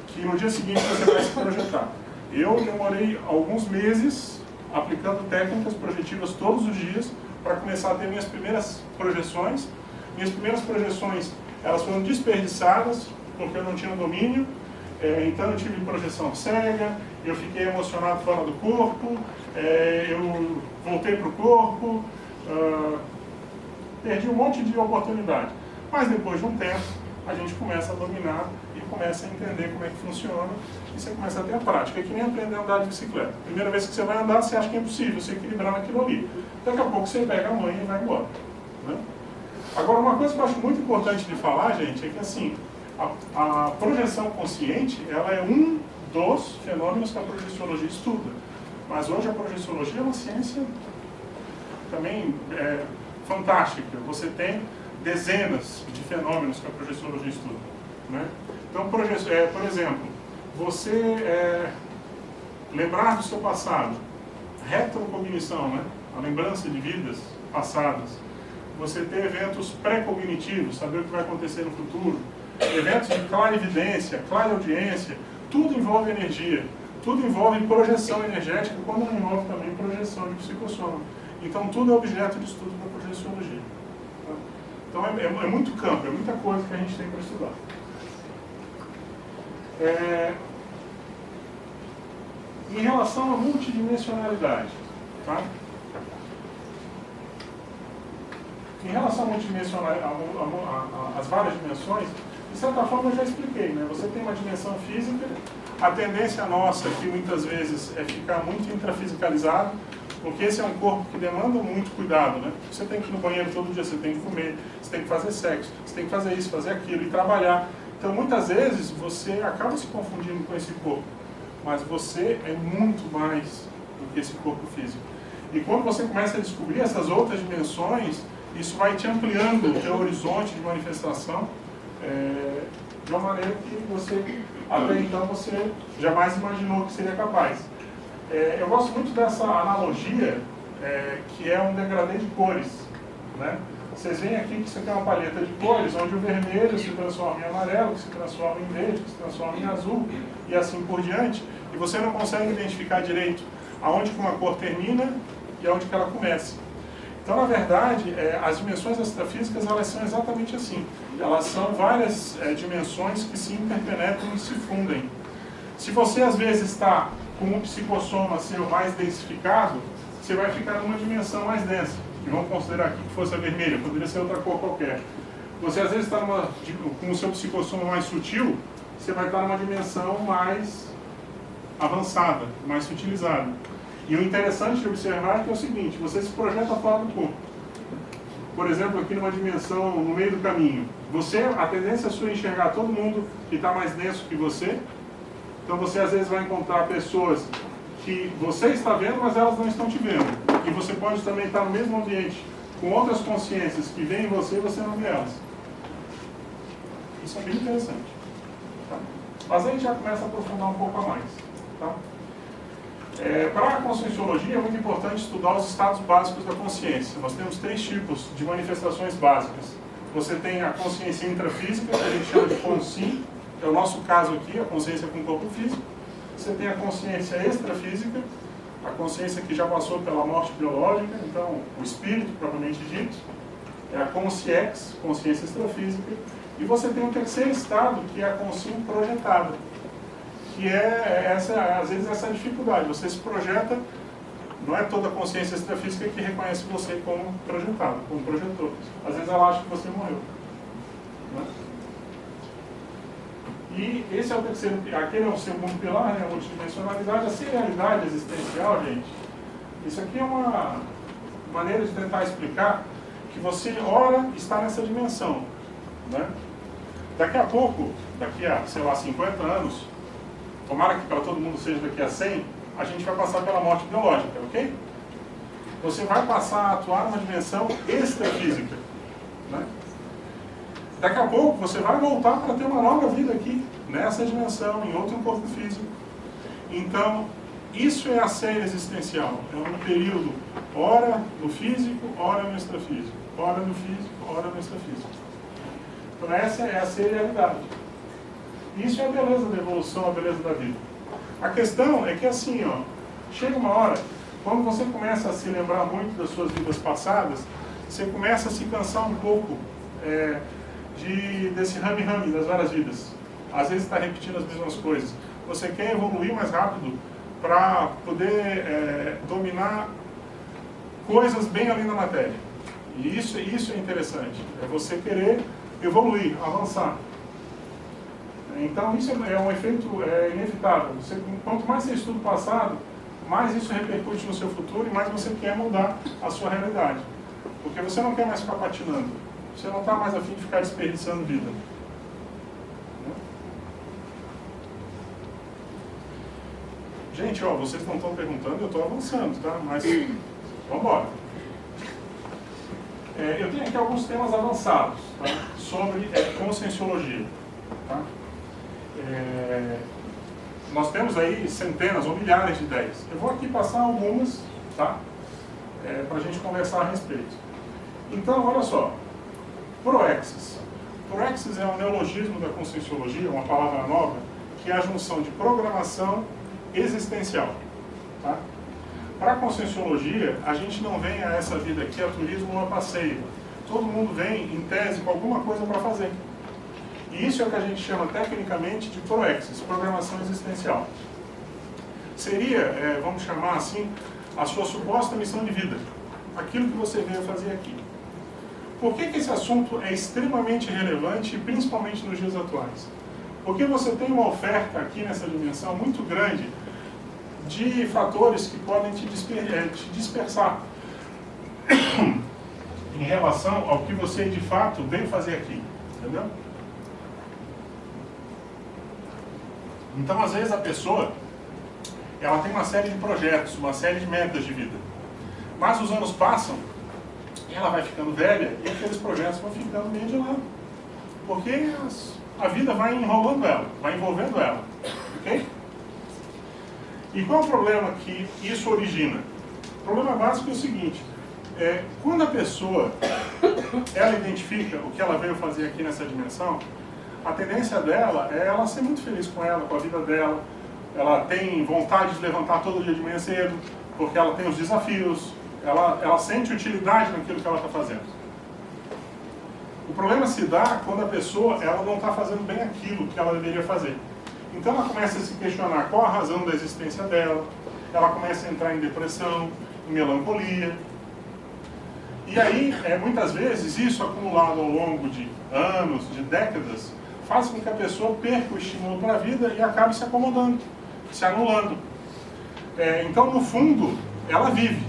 que no dia seguinte você vai se projetar. Eu demorei alguns meses aplicando técnicas projetivas todos os dias para começar a ter minhas primeiras projeções. Minhas primeiras projeções, elas foram desperdiçadas porque eu não tinha domínio, então eu tive projeção cega, eu fiquei emocionado fora do corpo, eu voltei para o corpo, perdi um monte de oportunidade. Mas depois de um tempo, a gente começa a dominar e começa a entender como é que funciona e você começa a ter a prática. É que nem aprender a andar de bicicleta. Primeira vez que você vai andar, você acha que é impossível você equilibrar naquilo ali. Daqui a pouco você pega a mãe e vai embora, né? Agora, uma coisa que eu acho muito importante de falar, gente, é que assim, a projeção consciente, ela é um dos fenômenos que a projeciologia estuda. Mas hoje a projeciologia é uma ciência também fantástica. Você tem dezenas de fenômenos que a projeciologia estuda, né? Então, por exemplo, você lembrar do seu passado, retrocognição, né? A lembrança de vidas passadas. Você ter eventos pré-cognitivos, saber o que vai acontecer no futuro, eventos de clarividência, clareaudiência, tudo envolve energia, tudo envolve projeção energética, quando não envolve também projeção de psicossoma. Então tudo é objeto de estudo da projeciologia. Tá? Então é muito campo, é muita coisa que a gente tem para estudar. Em relação à multidimensionalidade, tá? Em relação à multidimensionalidade, às várias dimensões, de certa forma eu já expliquei, né? Você tem uma dimensão física, a tendência nossa aqui muitas vezes é ficar muito intrafisicalizado, porque esse é um corpo que demanda muito cuidado, né? Você tem que ir no banheiro todo dia, você tem que comer, você tem que fazer sexo, você tem que fazer isso, fazer aquilo e trabalhar. Então muitas vezes você acaba se confundindo com esse corpo, mas você é muito mais do que esse corpo físico. E quando você começa a descobrir essas outras dimensões, isso vai te ampliando o teu horizonte de manifestação de uma maneira que você, até então, você jamais imaginou que seria capaz. Eu gosto muito dessa analogia, que é um degradê de cores, né? Vocês veem aqui que você tem uma paleta de cores, onde o vermelho se transforma em amarelo, que se transforma em verde, que se transforma em azul, e assim por diante, e você não consegue identificar direito aonde que uma cor termina e aonde que ela começa. Então, na verdade, as dimensões extrafísicas, elas são exatamente assim. Elas são várias dimensões que se interpenetram e se fundem. Se você, às vezes, está com um psicossoma seu mais densificado, você vai ficar numa dimensão mais densa. E vamos considerar aqui que fosse a vermelha, poderia ser outra cor qualquer. Você, às vezes, está com o seu psicossoma mais sutil, você vai estar numa dimensão mais avançada, mais sutilizada. E o interessante de observar é que é o seguinte, você se projeta fora do corpo. Por exemplo, aqui numa dimensão no meio do caminho. A tendência sua é enxergar todo mundo que está mais denso que você. Então você às vezes vai encontrar pessoas que você está vendo, mas elas não estão te vendo. E você pode também estar no mesmo ambiente com outras consciências que veem você e você não vê elas. Isso é bem interessante. Tá? Mas a gente já começa a aprofundar um pouco a mais. Tá? Para a conscienciologia é muito importante estudar os estados básicos da consciência. Nós temos 3 tipos de manifestações básicas. Você tem a consciência intrafísica, que a gente chama de consim, que é o nosso caso aqui, a consciência com o corpo físico. Você tem a consciência extrafísica, a consciência que já passou pela morte biológica, então o espírito propriamente dito. É a consciex, consciência extrafísica. E você tem o terceiro estado, que é a consciência projetada. Que às vezes, essa dificuldade. Você se projeta, não é toda a consciência extrafísica que reconhece você como projetado, como projetor. Às vezes ela acha que você morreu. Né? E esse é o terceiro, aquele é o segundo pilar, né, a multidimensionalidade, a serialidade existencial, gente. Isso aqui é uma maneira de tentar explicar que você, ora, está nessa dimensão. Né? Daqui a pouco, daqui a, sei lá, 50 anos, tomara que para todo mundo seja daqui a 100, a gente vai passar pela morte biológica, ok? Você vai passar a atuar numa dimensão extrafísica. Né? Daqui a pouco você vai voltar para ter uma nova vida aqui, nessa dimensão, em outro corpo físico. Então, isso é a série existencial. É um período, ora no físico, ora no extrafísico. Ora no físico, ora no extrafísico. Então essa é a serialidade. Isso é a beleza da evolução, a beleza da vida. A questão é que assim, ó, chega uma hora, quando você começa a se lembrar muito das suas vidas passadas, você começa a se cansar um pouco desse rame-rame das várias vidas. Às vezes está repetindo as mesmas coisas. Você quer evoluir mais rápido para poder dominar coisas bem além da matéria. E isso é interessante. É você querer evoluir, avançar. Então isso é um efeito inevitável. Quanto mais você estuda o passado, mais isso repercute no seu futuro e mais você quer mudar a sua realidade. Porque você não quer mais ficar patinando. Você não está mais a fim de ficar desperdiçando vida. Gente, ó, vocês não estão perguntando, eu estou avançando, tá? Mas vamos embora. Eu tenho aqui alguns temas avançados, tá? Sobre conscienciologia. Tá? Nós temos aí centenas ou milhares de ideias. Eu vou aqui passar algumas, tá? Para a gente conversar a respeito. Então, olha só. Proexis. Proexis é um neologismo da conscienciologia, uma palavra nova, que é a junção de programação existencial. Tá? Para a conscienciologia, a gente não vem a essa vida aqui a turismo ou a passeio. Todo mundo vem, em tese, com alguma coisa para fazer. E isso é o que a gente chama tecnicamente de proexis, programação existencial. Seria, vamos chamar assim, a sua suposta missão de vida. Aquilo que você veio fazer aqui. Por que esse assunto é extremamente relevante, principalmente nos dias atuais? Porque você tem uma oferta aqui nessa dimensão muito grande de fatores que podem te dispersar em relação ao que você de fato veio fazer aqui, entendeu? Então, às vezes, a pessoa ela tem uma série de projetos, uma série de metas de vida, mas os anos passam e ela vai ficando velha e aqueles projetos vão ficando meio de lado, porque a vida vai enrolando ela, vai envolvendo ela, ok? E qual é o problema que isso origina? O problema básico é o seguinte, quando a pessoa ela identifica o que ela veio fazer aqui nessa dimensão, a tendência dela é ela ser muito feliz com ela, com a vida dela, ela tem vontade de levantar todo dia de manhã cedo, porque ela tem os desafios, ela sente utilidade naquilo que ela está fazendo. O problema se dá quando a pessoa ela não está fazendo bem aquilo que ela deveria fazer. Então ela começa a se questionar qual a razão da existência dela, ela começa a entrar em depressão, em melancolia. E aí, muitas vezes, isso acumulado ao longo de anos, de décadas, faz com que a pessoa perca o estímulo para a vida e acabe se acomodando, se anulando. Então, no fundo, ela vive.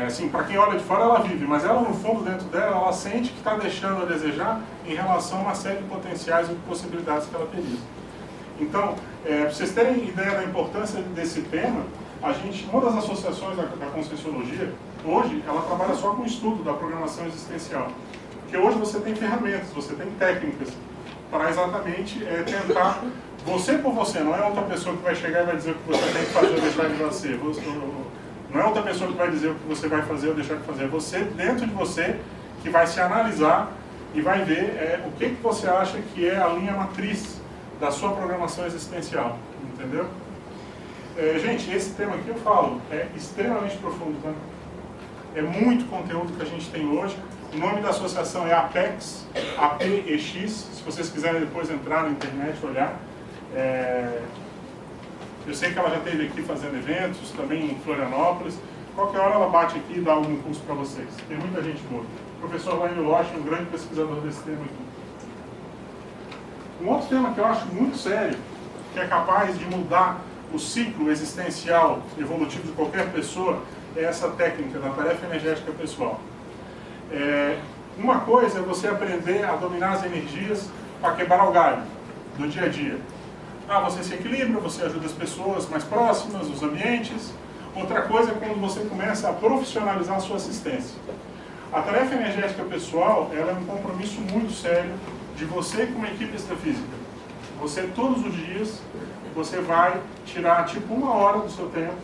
Assim, para quem olha de fora, ela vive, mas ela, no fundo, dentro dela, ela sente que está deixando a desejar em relação a uma série de potenciais e possibilidades que ela teria. Então, para vocês terem ideia da importância desse tema, uma das associações da conscienciologia, hoje, ela trabalha só com o estudo da programação existencial. Porque hoje você tem ferramentas, você tem técnicas para exatamente tentar, você por você, não é outra pessoa que vai chegar e vai dizer o que você tem que fazer ou deixar de fazer. Não é outra pessoa que vai dizer o que você vai fazer ou deixar de fazer. É você, dentro de você, que vai se analisar e vai ver o que você acha que é a linha matriz da sua programação existencial. Entendeu? Gente, esse tema aqui eu falo, é extremamente profundo, tá? É muito conteúdo que a gente tem hoje. O nome da associação é APEX, APEX, se vocês quiserem depois entrar na internet e olhar. Eu sei que ela já esteve aqui fazendo eventos, também em Florianópolis. Qualquer hora ela bate aqui e dá algum curso para vocês. Tem muita gente boa. O professor Wayne Losch, um grande pesquisador desse tema aqui. Um outro tema que eu acho muito sério, que é capaz de mudar o ciclo existencial evolutivo de qualquer pessoa, é essa técnica da tarefa energética pessoal. Uma coisa é você aprender a dominar as energias para quebrar o galho do dia a dia. Você se equilibra, você ajuda as pessoas mais próximas, os ambientes. Outra coisa é quando você começa a profissionalizar a sua assistência. A tarefa energética pessoal ela é um compromisso muito sério de você com uma equipe extrafísica. Você, todos os dias, você vai tirar tipo 1 hora do seu tempo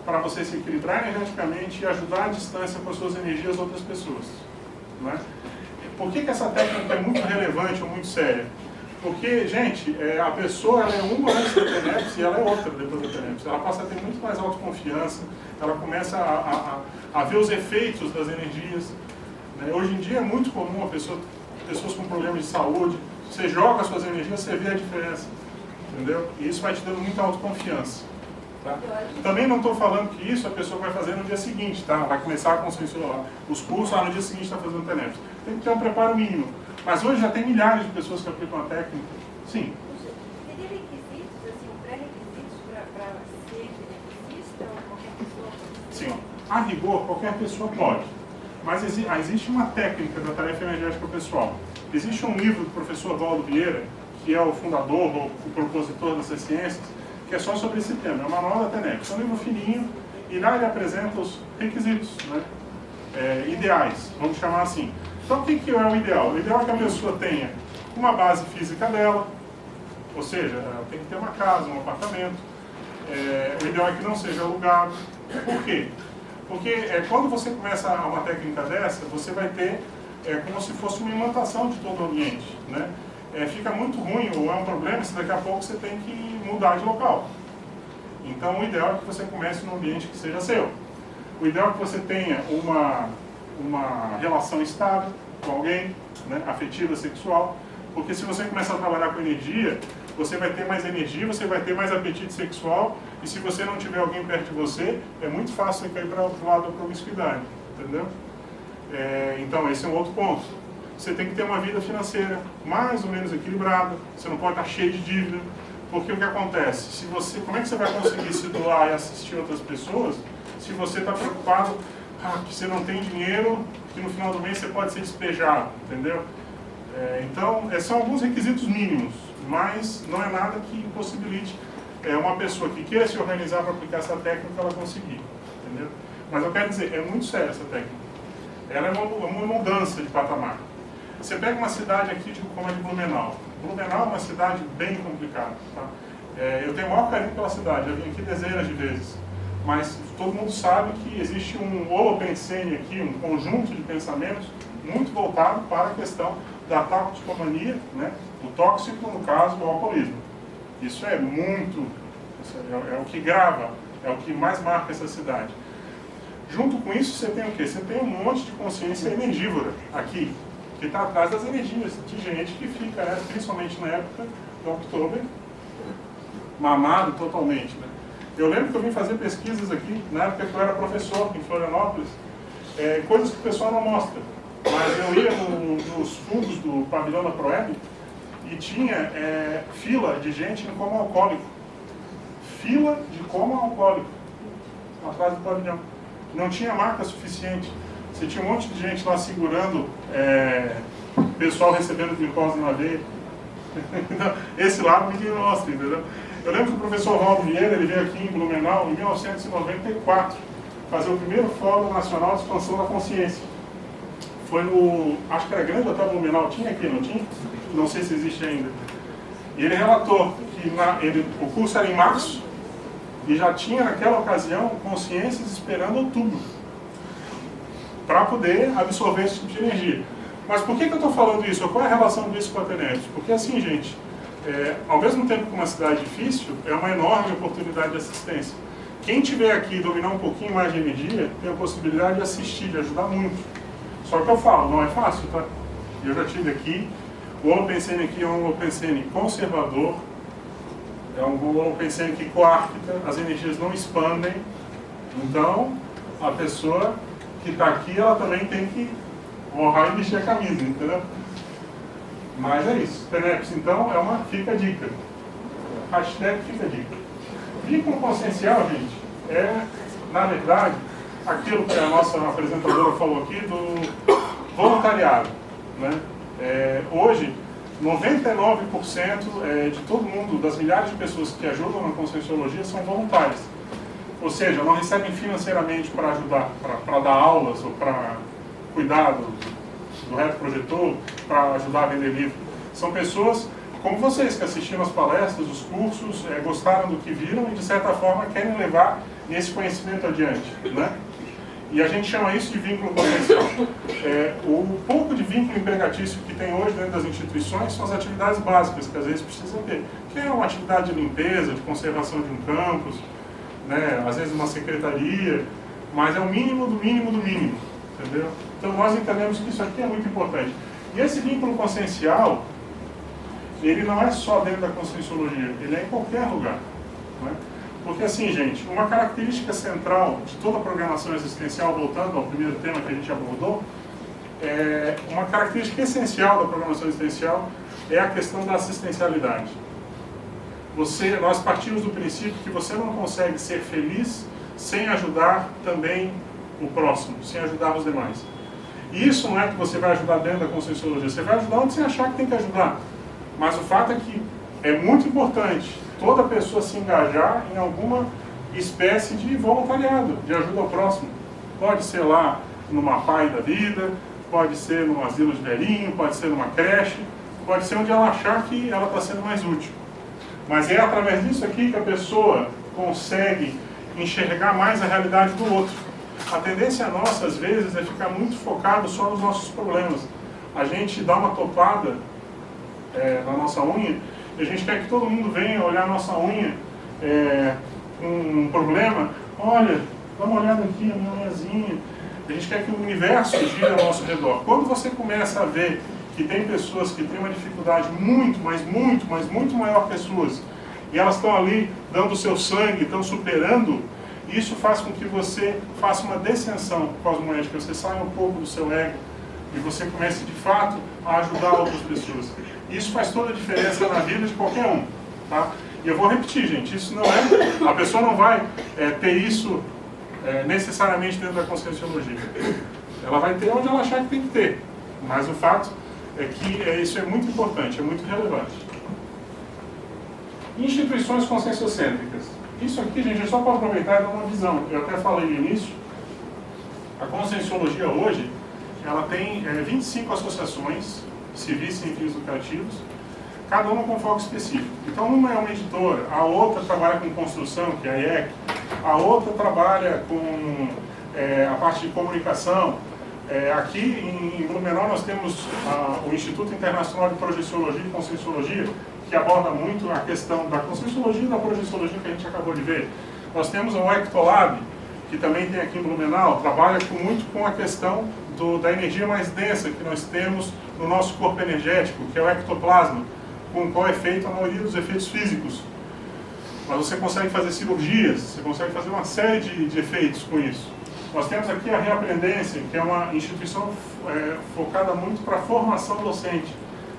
para você se equilibrar energeticamente e ajudar à distância com as suas energias outras pessoas. Não é? Por que essa técnica é muito relevante ou muito séria? Porque, gente, a pessoa ela é uma antes da TENEPS e ela é outra depois da TENEPS. Ela passa a ter muito mais autoconfiança, ela começa a ver os efeitos das energias. Né? Hoje em dia é muito comum pessoas com problemas de saúde, você joga as suas energias, você vê a diferença. Entendeu? E isso vai te dando muita autoconfiança. Tá? Também não estou falando que isso a pessoa vai fazer no dia seguinte, tá? Vai começar a conscienciar os cursos, no dia seguinte está fazendo TENEPS. Tem que ter um preparo mínimo. Mas hoje já tem milhares de pessoas que aplicam a técnica. Sim. Teria requisitos, assim, pré-requisitos para ser benefício ou qualquer pessoa? Sim, ó. A rigor, qualquer pessoa pode. Mas existe uma técnica da tarefa energética pessoal. Existe um livro do professor Valdo Vieira, que é o fundador ou o propositor dessas ciências, que é só sobre esse tema. É o Manual da TENEP. É um livro fininho e lá ele apresenta os requisitos, né? Ideais, vamos chamar assim. Então, o que é o ideal? O ideal é que a pessoa tenha uma base física dela, ou seja, ela tem que ter uma casa, um apartamento. O ideal é que não seja alugado. Por quê? Porque quando você começa uma técnica dessa, você vai ter como se fosse uma imantação de todo o ambiente, né? Fica muito ruim, ou é um problema, se daqui a pouco você tem que mudar de local. Então, o ideal é que você comece num ambiente que seja seu. O ideal é que você tenha uma relação estável com alguém, né, afetiva, sexual, porque se você começar a trabalhar com energia, você vai ter mais energia, você vai ter mais apetite sexual, e se você não tiver alguém perto de você, é muito fácil você cair para o lado da promiscuidade, entendeu? Então, esse é um outro ponto. Você tem que ter uma vida financeira mais ou menos equilibrada, você não pode estar cheio de dívida, porque o que acontece? Como é que você vai conseguir se doar e assistir outras pessoas se você está preocupado que você não tem dinheiro, que no final do mês você pode ser despejado, entendeu? Então, são alguns requisitos mínimos, mas não é nada que impossibilite uma pessoa que queira se organizar para aplicar essa técnica, ela conseguir, entendeu? Mas eu quero dizer, é muito séria essa técnica. Ela é uma mudança de patamar. Você pega uma cidade aqui como a de Blumenau. Blumenau é uma cidade bem complicada, tá? Eu tenho o maior carinho pela cidade, eu vim aqui dezenas de vezes. Mas todo mundo sabe que existe um holopensene aqui, um conjunto de pensamentos muito voltado para a questão da toxicomania, né? O tóxico, no caso, o alcoolismo. Isso é o que grava, é o que mais marca essa cidade. Junto com isso, você tem o quê? Você tem um monte de consciência energívora aqui, que está atrás das energias, de gente que fica, né, principalmente na época do Oktober, mamado totalmente, né? Eu lembro que eu vim fazer pesquisas aqui, na época que eu era professor em Florianópolis, coisas que o pessoal não mostra. Mas eu ia nos fundos do pavilhão da Proeb e tinha fila de gente em coma alcoólico. Fila de coma alcoólico, atrás do pavilhão. Não tinha marca suficiente. Você tinha um monte de gente lá segurando, pessoal recebendo glicose na veia. Esse lado ninguém mostra, entendeu? Eu lembro que o professor Valdo Vieira, ele veio aqui em Blumenau em 1994, fazer o primeiro Fórum Nacional de Expansão da Consciência. Foi no, acho que era Grande Hotel Blumenau, tinha aqui, não tinha? Não sei se existe ainda. E ele relatou que o curso era em março, e já tinha naquela ocasião consciências esperando outubro, para poder absorver esse tipo de energia. Mas por que eu estou falando isso? Qual é a relação disso com a TENEP? Porque assim, gente, ao mesmo tempo que uma cidade difícil, é uma enorme oportunidade de assistência. Quem tiver aqui e dominar um pouquinho mais de energia, tem a possibilidade de assistir, de ajudar muito. Só que eu falo, não é fácil, tá? Eu já tive aqui, o holopensene aqui é um holopensene conservador, é um holopensene que coarta, as energias não expandem, então a pessoa que está aqui, ela também tem que honrar e vestir a camisa, entendeu? Mas é isso. TENEPS, então, fica a dica. Hashtag fica a dica. Vínculo consciencial, gente, na verdade, aquilo que a nossa apresentadora falou aqui do voluntariado, né? Hoje, 99% de todo mundo, das milhares de pessoas que ajudam na conscienciologia, são voluntárias. Ou seja, não recebem financeiramente para ajudar, para dar aulas ou para cuidar do retroprojetor, para ajudar a vender livro. São pessoas como vocês, que assistiram as palestras, os cursos, gostaram do que viram e, de certa forma, querem levar esse conhecimento adiante, né? E a gente chama isso de vínculo consciencial. O pouco de vínculo empregatício que tem hoje dentro das instituições são as atividades básicas que às vezes precisa ter. Que é uma atividade de limpeza, de conservação de um campus, né? Às vezes uma secretaria, mas é o mínimo do mínimo do mínimo, entendeu? Então nós entendemos que isso aqui é muito importante. E esse vínculo consciencial, ele não é só dentro da conscienciologia, ele é em qualquer lugar, né? Porque assim, gente, uma característica central de toda a programação existencial, voltando ao primeiro tema que a gente abordou, uma característica essencial da programação existencial é a questão da assistencialidade. Nós partimos do princípio que você não consegue ser feliz sem ajudar também o próximo, sem ajudar os demais. E isso não é que você vai ajudar dentro da Conscienciologia, você vai ajudar onde você achar que tem que ajudar. Mas o fato é que é muito importante toda pessoa se engajar em alguma espécie de voluntariado, de ajuda ao próximo. Pode ser lá numa PAI da vida, pode ser num asilo de velhinho, pode ser numa creche, pode ser onde ela achar que ela está sendo mais útil. Mas é através disso aqui que a pessoa consegue enxergar mais a realidade do outro. A tendência nossa, às vezes, é ficar muito focado só nos nossos problemas. A gente dá uma topada na nossa unha e a gente quer que todo mundo venha olhar a nossa unha com um problema. Olha, dá uma olhada aqui, a minha unhazinha. A gente quer que o universo gire ao nosso redor. Quando você começa a ver que tem pessoas que têm uma dificuldade muito maior que as suas, e elas estão ali dando o seu sangue, estão superando, isso faz com que você faça uma descensão cosmoética, você saia um pouco do seu ego e você comece de fato a ajudar outras pessoas. Isso faz toda a diferença na vida de qualquer um, tá? E eu vou repetir, gente, isso não é... A pessoa não vai ter isso necessariamente dentro da Conscienciologia. Ela vai ter onde ela achar que tem que ter. Mas o fato é que isso é muito importante, é muito relevante. Instituições conscienciocêntricas. Isso aqui, gente, é só para aproveitar e dar uma visão. Eu até falei no início, a Conscienciologia hoje, ela tem 25 associações civis sem fins lucrativos, cada uma com foco específico. Então, uma é uma editora, a outra trabalha com construção, que é a IEC, a outra trabalha com a parte de comunicação. Aqui em Blumenau nós temos o Instituto Internacional de Projeciologia e Conscienciologia, que aborda muito a questão da Conscienciologia e da Projeciologia que a gente acabou de ver. Nós temos o Ectolab, que também tem aqui em Blumenau, trabalha muito com a questão da energia mais densa que nós temos no nosso corpo energético, que é o ectoplasma, com o qual é feita a maioria dos efeitos físicos. Mas você consegue fazer cirurgias, você consegue fazer uma série de efeitos com isso. Nós temos aqui a Reaprendência, que é uma instituição focada muito para a formação docente.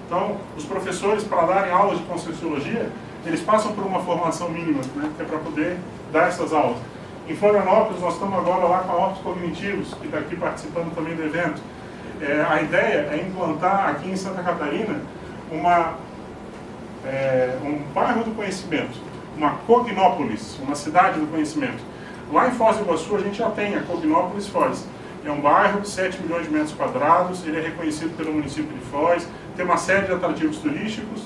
Então, os professores, para darem aulas de Conscienciologia, eles passam por uma formação mínima, né, que é para poder dar essas aulas. Em Florianópolis, nós estamos agora lá com a Hortos Cognitivos, que está aqui participando também do evento. A ideia é implantar aqui em Santa Catarina um bairro do conhecimento, uma Cognópolis, uma cidade do conhecimento. Lá em Foz do Iguaçu a gente já tem a Cognópolis Foz. É um bairro de 7 milhões de metros quadrados, ele é reconhecido pelo município de Foz, tem uma série de atrativos turísticos,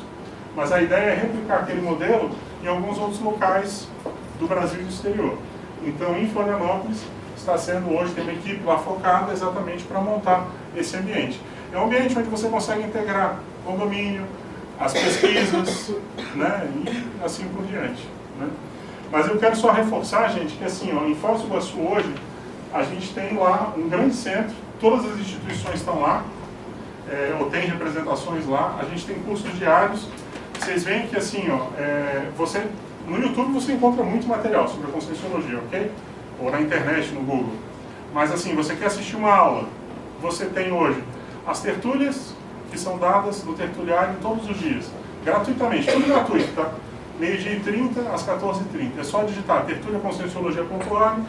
mas a ideia é replicar aquele modelo em alguns outros locais do Brasil e do exterior. Então, em Florianópolis, está sendo hoje, tem uma equipe lá focada exatamente para montar esse ambiente. É um ambiente onde você consegue integrar condomínio, as pesquisas, né, e assim por diante, né? Mas eu quero só reforçar, gente, que assim, ó, em Foz do Iguaçu hoje, a gente tem lá um grande centro, todas as instituições estão lá, ou tem representações lá, a gente tem cursos diários. Vocês veem que assim, ó, no YouTube você encontra muito material sobre a Conscienciologia, ok? Ou na internet, no Google. Mas assim, você quer assistir uma aula, você tem hoje as tertúlias, que são dadas no tertuliário todos os dias, gratuitamente, tudo gratuito, tá? 12h30 às 14h30. É só digitar tertuliaconscienciologia.org,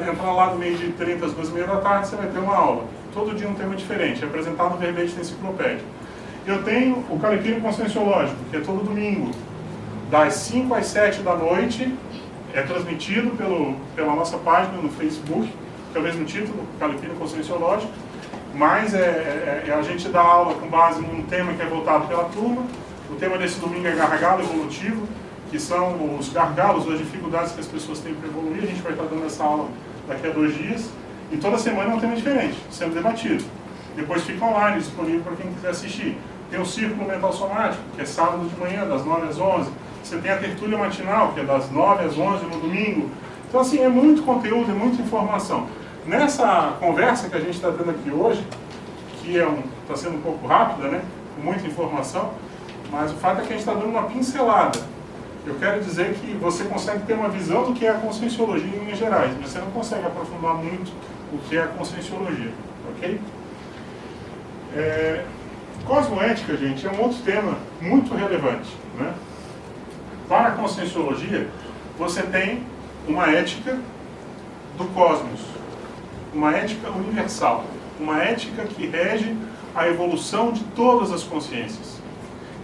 entrar lá do 12h30 às 2h30 da tarde, você vai ter uma aula. Todo dia um tema diferente, apresentado no verbete da enciclopédia. Eu tenho o Calepino Conscienciológico, que é todo domingo, das 5 às 7 da noite, é transmitido pela nossa página no Facebook, que é o mesmo título, Calepino Conscienciológico, mas a gente dá aula com base num tema que é voltado pela turma. O tema desse domingo é gargalo evolutivo, que são os gargalos, as dificuldades que as pessoas têm para evoluir. A gente vai estar dando essa aula daqui a 2 dias. E toda semana é um tema diferente, sendo debatido. Depois fica online, disponível para quem quiser assistir. Tem o Círculo Mental Somático, que é sábado de manhã, das 9 às 11. Você tem a tertúlia matinal, que é das 9 às 11 no domingo. Então, assim, é muito conteúdo, é muita informação. Nessa conversa que a gente está tendo aqui hoje, que está sendo um pouco rápida, né, com muita informação, mas o fato é que a gente está dando uma pincelada. Eu quero dizer que você consegue ter uma visão do que é a Conscienciologia em linhas gerais, mas você não consegue aprofundar muito o que é a Conscienciologia, ok? Cosmoética, gente, é um outro tema muito relevante, né? Para a conscienciologia, você tem uma ética do cosmos, uma ética universal, uma ética que rege a evolução de todas as consciências,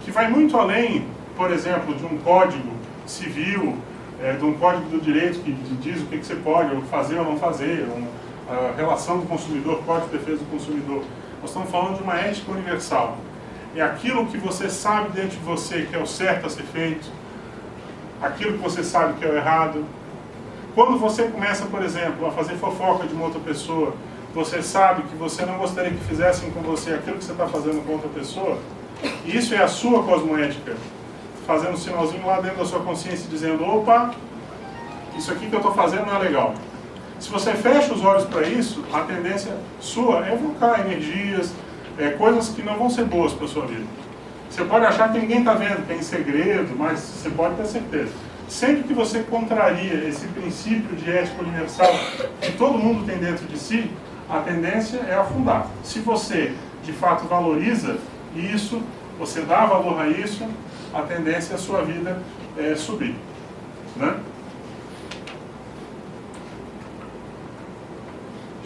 que vai muito além, por exemplo, de um código civil, de um código do direito que diz o que você pode fazer ou não fazer, a relação do consumidor, código de defesa do consumidor. Nós estamos falando de uma ética universal. É aquilo que você sabe dentro de você que é o certo a ser feito, aquilo que você sabe que é o errado. Quando você começa, por exemplo, a fazer fofoca de uma outra pessoa, você sabe que você não gostaria que fizessem com você aquilo que você está fazendo com outra pessoa, e isso é a sua cosmoética, fazendo um sinalzinho lá dentro da sua consciência, dizendo, opa, isso aqui que eu estou fazendo não é legal. Se você fecha os olhos para isso, a tendência sua é evocar energias, coisas que não vão ser boas para a sua vida. Você pode achar que ninguém está vendo, que é em segredo, mas você pode ter certeza. Sempre que você contraria esse princípio de ética universal que todo mundo tem dentro de si, a tendência é afundar. Se você, de fato, valoriza isso, você dá valor a isso, a tendência é a sua vida subir, né?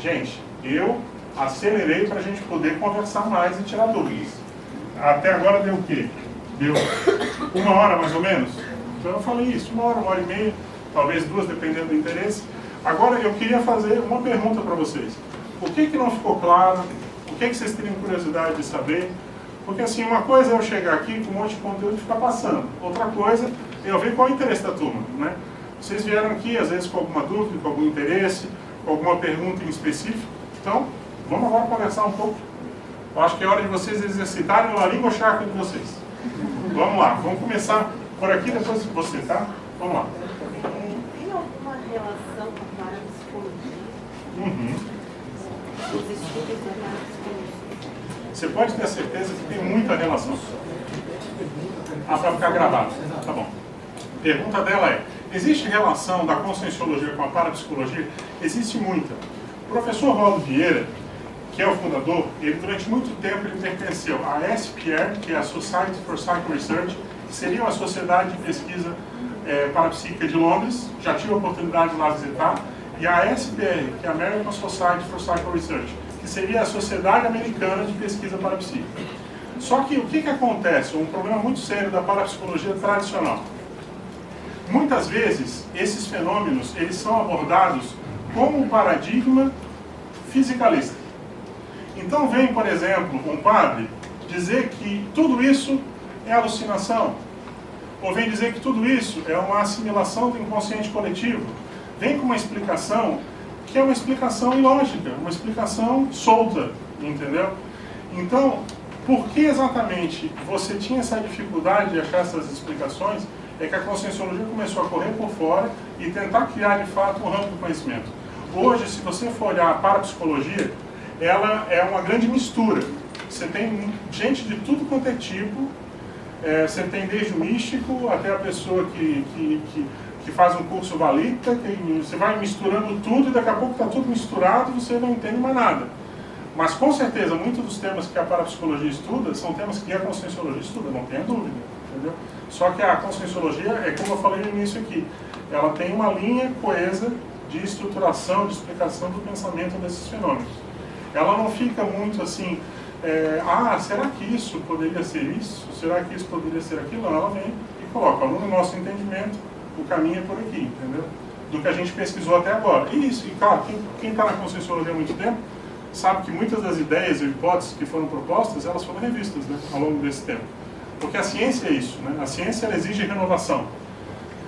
Gente, eu acelerei para a gente poder conversar mais e tirar dúvidas. Até agora deu o quê? Deu 1 hora mais ou menos? Então eu falei isso, 1 hora, 1h30, talvez 2, dependendo do interesse. Agora eu queria fazer uma pergunta para vocês. O que não ficou claro? O que vocês teriam curiosidade de saber? Porque assim, uma coisa é eu chegar aqui com um monte de conteúdo e ficar passando. Outra coisa é eu ver qual é o interesse da turma, né? Vocês vieram aqui, às vezes, com alguma dúvida, com algum interesse, com alguma pergunta em específico. Então, vamos agora conversar um pouco. Eu acho que é hora de vocês exercitarem a língua chakra de vocês. Vamos lá, vamos começar por aqui, depois você, tá? Vamos lá. Tem alguma relação com a parapsicologia? Os estudos da parapsicologia? Você pode ter certeza que tem muita relação. Para ficar gravado. Tá bom. A pergunta dela é, existe relação da conscienciologia com a parapsicologia? Existe muita. O professor Valdo Vieira, que é o fundador, ele durante muito tempo ele pertenceu à SPR, que é a Society for Psycho Research, que seria uma sociedade de pesquisa parapsíquica de Londres, já tive a oportunidade de lá visitar, e a SPR, que é a American Society for Psycho Research, que seria a Sociedade Americana de Pesquisa Parapsíquica. Só que o que acontece? Um problema muito sério da parapsicologia tradicional. Muitas vezes, esses fenômenos eles são abordados como um paradigma fisicalista. Então vem, por exemplo, um padre dizer que tudo isso é alucinação, ou vem dizer que tudo isso é uma assimilação do inconsciente coletivo. Vem com uma explicação que é uma explicação ilógica, uma explicação solta, entendeu? Então, por que exatamente você tinha essa dificuldade de achar essas explicações? É que a conscienciologia começou a correr por fora e tentar criar, de fato, um ramo do conhecimento. Hoje, se você for olhar a parapsicologia, ela é uma grande mistura. Você tem gente de tudo quanto é tipo, você tem desde o místico até a pessoa que faz um curso valita, você vai misturando tudo e daqui a pouco está tudo misturado e você não entende mais nada. Mas com certeza, muitos dos temas que a parapsicologia estuda são temas que a conscienciologia estuda, não tenha dúvida, entendeu? Só que a conscienciologia, como eu falei no início aqui, ela tem uma linha coesa de estruturação, de explicação do pensamento desses fenômenos. Ela não fica muito assim, será que isso poderia ser isso? Será que isso poderia ser aquilo? Não, ela vem e coloca no nosso entendimento, o caminho é por aqui, entendeu? Do que a gente pesquisou até agora. E isso, e claro, quem está na conscienciologia há muito tempo, sabe que muitas das ideias e hipóteses que foram propostas, elas foram revistas, né, ao longo desse tempo. Porque a ciência é isso, né? A ciência ela exige renovação.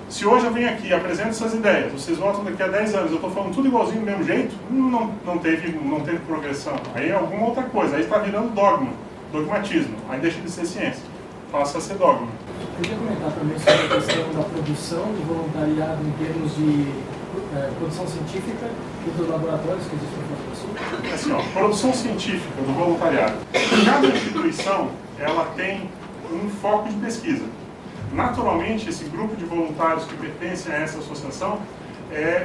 Se hoje eu venho aqui e apresento essas ideias, vocês voltam daqui a 10 anos, eu estou falando tudo igualzinho do mesmo jeito, não teve progressão. Aí é alguma outra coisa, aí está virando dogmatismo, aí deixa de ser ciência, passa a ser dogma. Eu queria comentar também sobre a questão da produção do voluntariado em termos de produção científica e dos laboratórios que existem no Brasil. Assim, ó, produção científica do voluntariado. Cada instituição ela tem um foco de pesquisa. Naturalmente, esse grupo de voluntários que pertencem a essa associação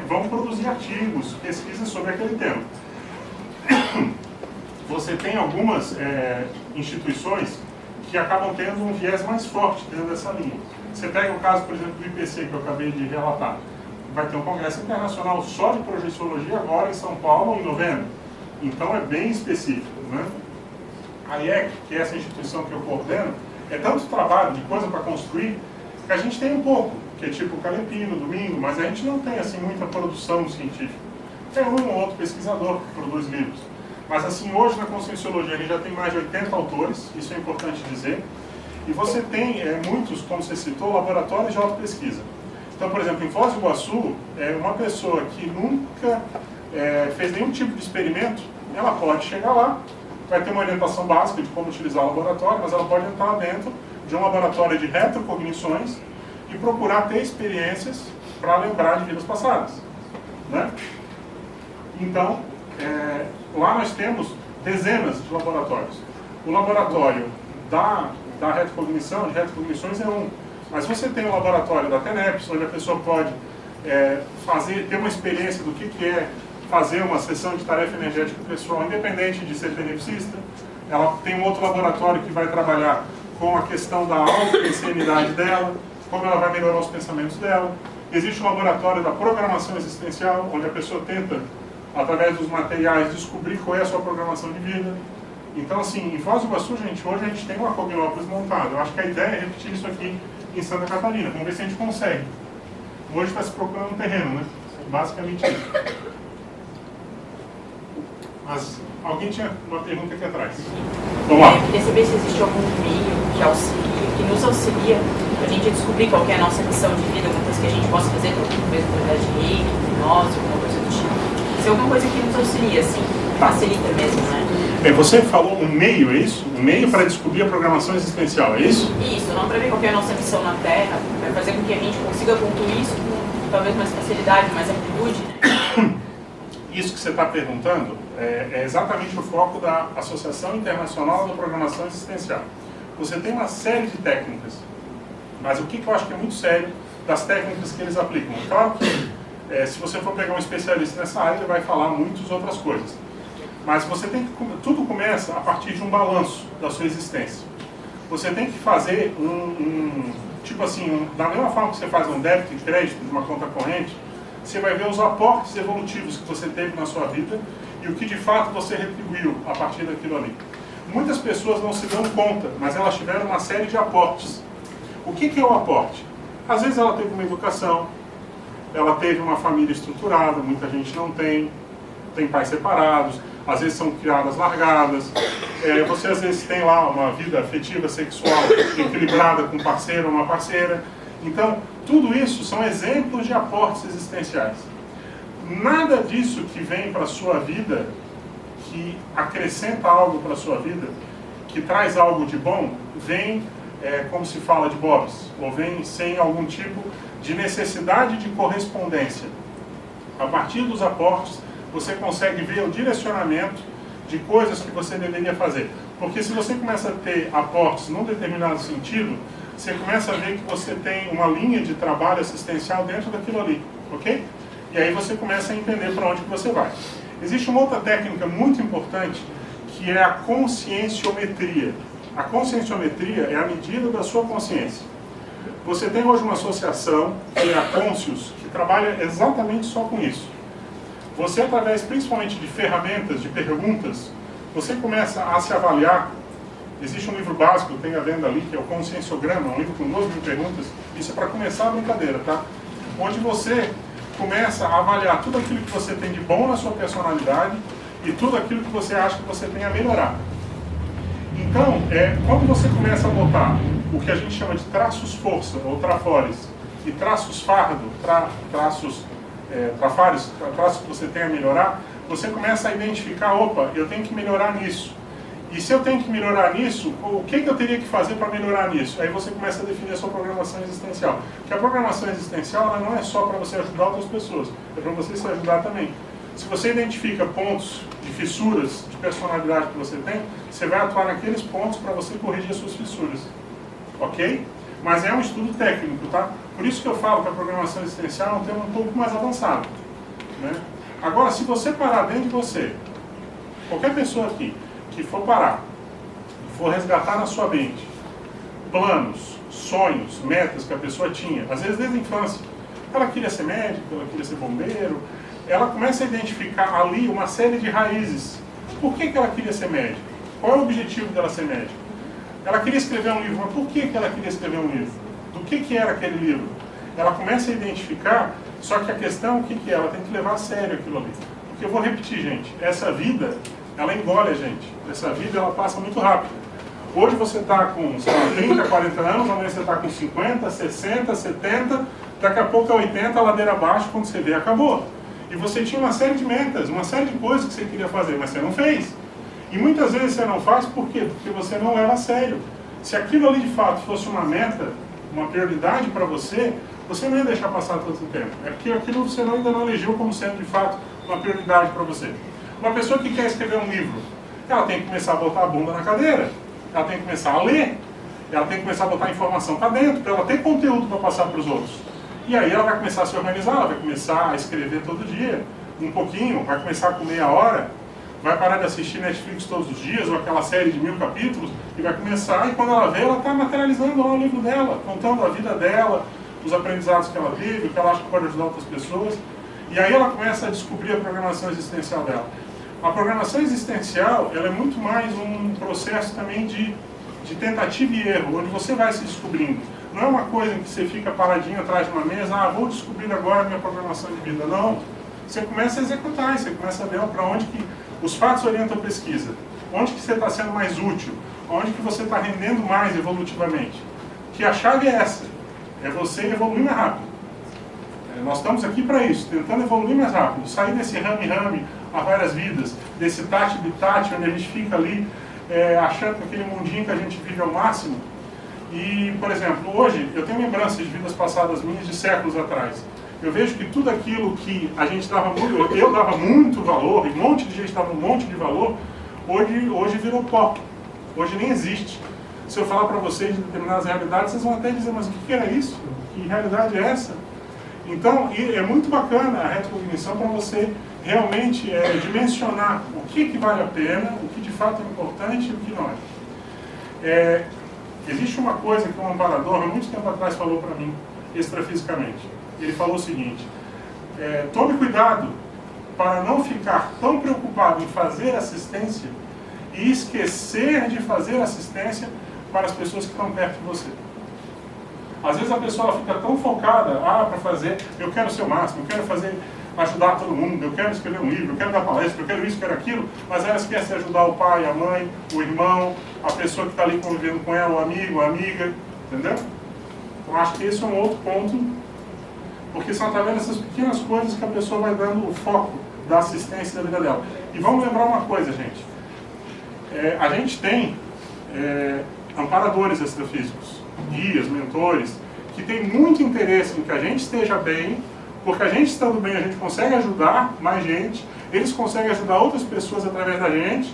vão produzir artigos, pesquisas sobre aquele tema. você tem algumas instituições que acabam tendo um viés mais forte dentro dessa linha. Você pega o caso, por exemplo, do IPC, que eu acabei de relatar. Vai ter um congresso internacional só de projeciologia agora em São Paulo, em novembro. Então é bem específico, né? A IEC, que é essa instituição que eu coordeno, é tanto trabalho de coisa para construir, que a gente tem um pouco, que é tipo Calepino, Domingo, mas a gente não tem assim muita produção científica. Tem um ou outro pesquisador que produz livros. Mas assim, hoje na Conscienciologia ele já tem mais de 80 autores, isso é importante dizer. E você tem muitos, como você citou, laboratórios de autopesquisa. Então, por exemplo, em Foz do Iguaçu, uma pessoa que nunca fez nenhum tipo de experimento, ela pode chegar lá, vai ter uma orientação básica de como utilizar o laboratório, mas ela pode entrar dentro de um laboratório de retrocognições e procurar ter experiências para lembrar de vidas passadas, né? Então, lá nós temos dezenas de laboratórios. O laboratório da retrocognição, de retrocognições é um. Mas você tem o laboratório da TENEPS, onde a pessoa pode ter uma experiência do que é fazer uma sessão de tarefa energética pessoal, independente de ser tenepsista. Ela tem um outro laboratório que vai trabalhar com a questão da autopensenidade dela, como ela vai melhorar os pensamentos dela. Existe o laboratório da programação existencial, onde a pessoa tenta, através dos materiais, descobrir qual é a sua programação de vida. Então, assim, em Foz do Iguaçu, gente, hoje a gente tem uma Cognópolis montada. Eu acho que a ideia é repetir isso aqui em Santa Catarina. Vamos ver se a gente consegue. Hoje está se procurando um terreno, né? Basicamente isso. Mas alguém tinha uma pergunta aqui atrás. Vamos lá. Eu queria saber se existe algum meio que nos auxilia a gente descobrir qual que é a nossa missão de vida, alguma coisa que a gente possa fazer, alguma coisa de reiki, hipnose, alguma coisa do tipo. Se é alguma coisa que nos auxilia, assim, facilita mesmo, né? Você falou um meio, é isso? Um meio para descobrir a programação existencial, é isso? Isso, não para ver qual que é a nossa missão na Terra, para fazer com que a gente consiga concluir isso com talvez mais facilidade, mais amplitude, né? Isso que você está perguntando é exatamente o foco da Associação Internacional da Programação Existencial. Você tem uma série de técnicas, mas o que eu acho que é muito sério das técnicas que eles aplicam? Claro que se você for pegar um especialista nessa área, ele vai falar muitas outras coisas. Mas você tem que, tudo começa a partir de um balanço da sua existência. Você tem que fazer tipo assim, da mesma forma que você faz um débito e crédito de uma conta corrente, você vai ver os aportes evolutivos que você teve na sua vida e o que de fato você retribuiu a partir daquilo ali. Muitas pessoas não se dão conta, mas elas tiveram uma série de aportes. O que é o aporte? Às vezes ela teve uma educação, ela teve uma família estruturada, muita gente não tem pais separados, às vezes são criadas largadas, você às vezes tem lá uma vida afetiva, sexual equilibrada com um parceiro ou uma parceira. Então, tudo isso são exemplos de aportes existenciais. Nada disso que vem para a sua vida, que acrescenta algo para a sua vida, que traz algo de bom, vem, como se fala, de bobs, ou vem sem algum tipo de necessidade de correspondência. A partir dos aportes, você consegue ver o direcionamento de coisas que você deveria fazer. Porque se você começa a ter aportes num determinado sentido, você começa a ver que você tem uma linha de trabalho assistencial dentro daquilo ali, ok? E aí você começa a entender para onde que você vai. Existe uma outra técnica muito importante, que é a conscienciometria. A conscienciometria é a medida da sua consciência. Você tem hoje uma associação, que é a Conscius, que trabalha exatamente só com isso. Você, através principalmente de ferramentas, de perguntas, você começa a se avaliar. Existe um livro básico, tem à venda ali, que é o Conscienciograma, um livro com 12.000 perguntas. Isso é para começar a brincadeira, tá? Onde você começa a avaliar tudo aquilo que você tem de bom na sua personalidade e tudo aquilo que você acha que você tem a melhorar. Então, quando você começa a botar o que a gente chama de traços força, ou trafores, e traços fardo, traços que você tem a melhorar, você começa a identificar, opa, eu tenho que melhorar nisso. E se eu tenho que melhorar nisso, o que eu teria que fazer para melhorar nisso? Aí você começa a definir a sua programação existencial. Porque a programação existencial ela não é só para você ajudar outras pessoas, é para você se ajudar também. Se você identifica pontos de fissuras de personalidade que você tem, você vai atuar naqueles pontos para você corrigir as suas fissuras. Ok? Mas é um estudo técnico, tá? Por isso que eu falo que a programação existencial é um tema um pouco mais avançado, né? Agora, se você parar dentro de você, qualquer pessoa aqui, que for parar, for resgatar na sua mente planos, sonhos, metas que a pessoa tinha, às vezes desde a infância, ela queria ser médico, ela queria ser bombeiro, ela começa a identificar ali uma série de raízes. Por que ela queria ser médico? Qual é o objetivo dela ser médico? Ela queria escrever um livro, mas por que ela queria escrever um livro? Do que era aquele livro? Ela começa a identificar, só que a questão, o que é? Ela tem que levar a sério aquilo ali. Porque eu vou repetir, gente, essa vida, ela engole a gente. Essa vida, ela passa muito rápido. Hoje você está com, sei lá, 30, 40 anos, amanhã você está com 50, 60, 70, daqui a pouco é 80, a ladeira abaixo, quando você vê, acabou. E você tinha uma série de metas, uma série de coisas que você queria fazer, mas você não fez. E muitas vezes você não faz, por quê? Porque você não leva a sério. Se aquilo ali de fato fosse uma meta, uma prioridade para você, você não ia deixar passar tanto tempo. É porque aquilo você ainda não elegeu como sendo de fato uma prioridade para você. Uma pessoa que quer escrever um livro, ela tem que começar a botar a bunda na cadeira, ela tem que começar a ler, ela tem que começar a botar informação para dentro, para ela ter conteúdo para passar para os outros. E aí ela vai começar a se organizar, ela vai começar a escrever todo dia, um pouquinho, vai começar com meia hora, vai parar de assistir Netflix todos os dias, ou aquela série de 1000 capítulos, e vai começar, e quando ela vê, ela está materializando lá o livro dela, contando a vida dela, os aprendizados que ela teve, o que ela acha que pode ajudar outras pessoas. E aí ela começa a descobrir a programação existencial dela. A programação existencial, ela é muito mais um processo também de tentativa e erro, onde você vai se descobrindo. Não é uma coisa em que você fica paradinho atrás de uma mesa, vou descobrir agora a minha programação de vida. Não. Você começa a executar, você começa a ver para onde que os fatos orientam a pesquisa. Onde que você está sendo mais útil, onde que você está rendendo mais evolutivamente. Que a chave é essa, é você evoluir mais rápido. Nós estamos aqui para isso, tentando evoluir mais rápido, sair desse rame-rame a várias vidas, desse tate-bitate, onde a gente fica ali achando que aquele mundinho que a gente vive é o máximo. E, por exemplo, hoje eu tenho lembranças de vidas passadas minhas de séculos atrás. Eu vejo que tudo aquilo que a gente dava muito, eu dava muito valor, e um monte de gente dava um monte de valor, hoje virou pó. Hoje nem existe. Se eu falar para vocês de determinadas realidades, vocês vão até dizer, mas o que era isso? Que realidade é essa? Então, é muito bacana a retrocognição para você realmente dimensionar o que vale a pena, o que de fato é importante e o que não é. Existe uma coisa que um amparador, há muito tempo atrás, falou para mim, extrafisicamente. Ele falou o seguinte, tome cuidado para não ficar tão preocupado em fazer assistência e esquecer de fazer assistência para as pessoas que estão perto de você. Às vezes a pessoa fica tão focada, para fazer, eu quero ser o máximo, eu quero ajudar todo mundo, eu quero escrever um livro, eu quero dar palestra, eu quero isso, eu quero aquilo, mas ela esquece de ajudar o pai, a mãe, o irmão, a pessoa que está ali convivendo com ela, o amigo, a amiga, entendeu? Então acho que esse é um outro ponto, porque são através dessas pequenas coisas que a pessoa vai dando o foco da assistência da vida dela. E vamos lembrar uma coisa, gente, a gente tem amparadores extrafísicos, guias, mentores, que têm muito interesse em que a gente esteja bem, porque a gente estando bem, a gente consegue ajudar mais gente, eles conseguem ajudar outras pessoas através da gente,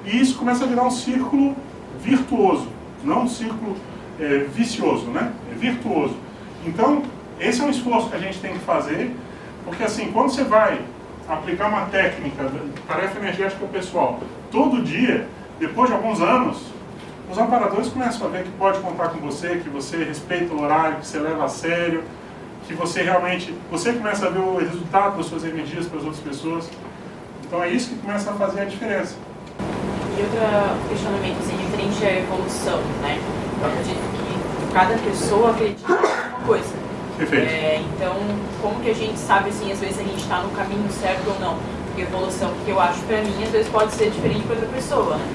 e isso começa a virar um círculo virtuoso, não um círculo vicioso, né? É virtuoso. Então, esse é um esforço que a gente tem que fazer, porque assim, quando você vai aplicar uma técnica, tarefa energética pessoal, todo dia, depois de alguns anos, os amparadores começam a ver que pode contar com você, que você respeita o horário, que você leva a sério, que você realmente, você começa a ver o resultado das suas energias para as outras pessoas. Então é isso que começa a fazer a diferença. E outro questionamento assim, referente à evolução, né? Eu acredito que cada pessoa acredita em alguma coisa. Perfeito. Então, como que a gente sabe, assim, às vezes a gente está no caminho certo ou não? Porque evolução, que eu acho para mim, às vezes pode ser diferente para outra pessoa, né?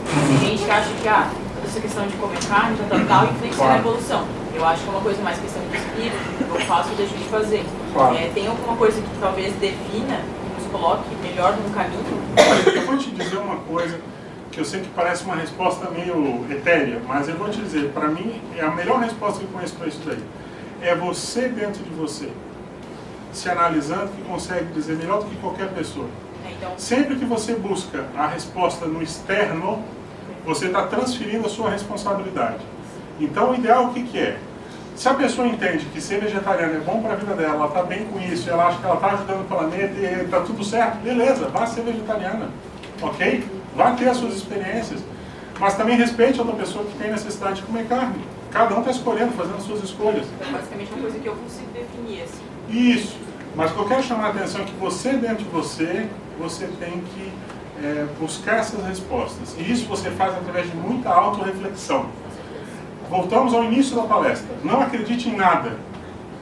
Tem gente que acha que, toda essa questão de comer carne, tal, influencia na evolução. Eu acho que é uma coisa mais questão de espírito, eu faço e deixo de fazer. Claro. Tem alguma coisa que talvez defina, nos coloque melhor no caminho? Eu vou te dizer uma coisa que eu sei que parece uma resposta meio etérea, mas eu vou te dizer, para mim, é a melhor resposta que eu conheço para isso daí. É você dentro de você, se analisando, que consegue dizer melhor do que qualquer pessoa. Então, Sempre que você busca a resposta no externo, você está transferindo a sua responsabilidade. Então, o ideal o que é? Se a pessoa entende que ser vegetariana é bom para a vida dela, ela está bem com isso, ela acha que ela está ajudando o planeta e está tudo certo, beleza, vá ser vegetariana, ok? Vá ter as suas experiências. Mas também respeite a outra pessoa que tem necessidade de comer carne. Cada um está escolhendo, fazendo as suas escolhas. Então, basicamente, uma coisa que eu consigo definir, assim. Isso. Mas o que eu quero chamar a atenção é que você, dentro de você, você tem que buscar essas respostas. E isso você faz através de muita autorreflexão. Voltamos ao início da palestra. Não acredite em nada.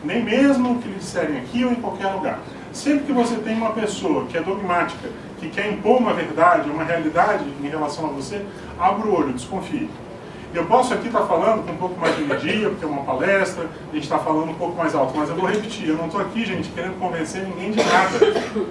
Nem mesmo o que lhe disserem aqui ou em qualquer lugar. Sempre que você tem uma pessoa que é dogmática, que quer impor uma verdade, uma realidade em relação a você, abra o olho, desconfie. Eu posso aqui estar falando com um pouco mais de energia, porque é uma palestra, a gente está falando um pouco mais alto, mas eu vou repetir, eu não estou aqui, gente, querendo convencer ninguém de nada.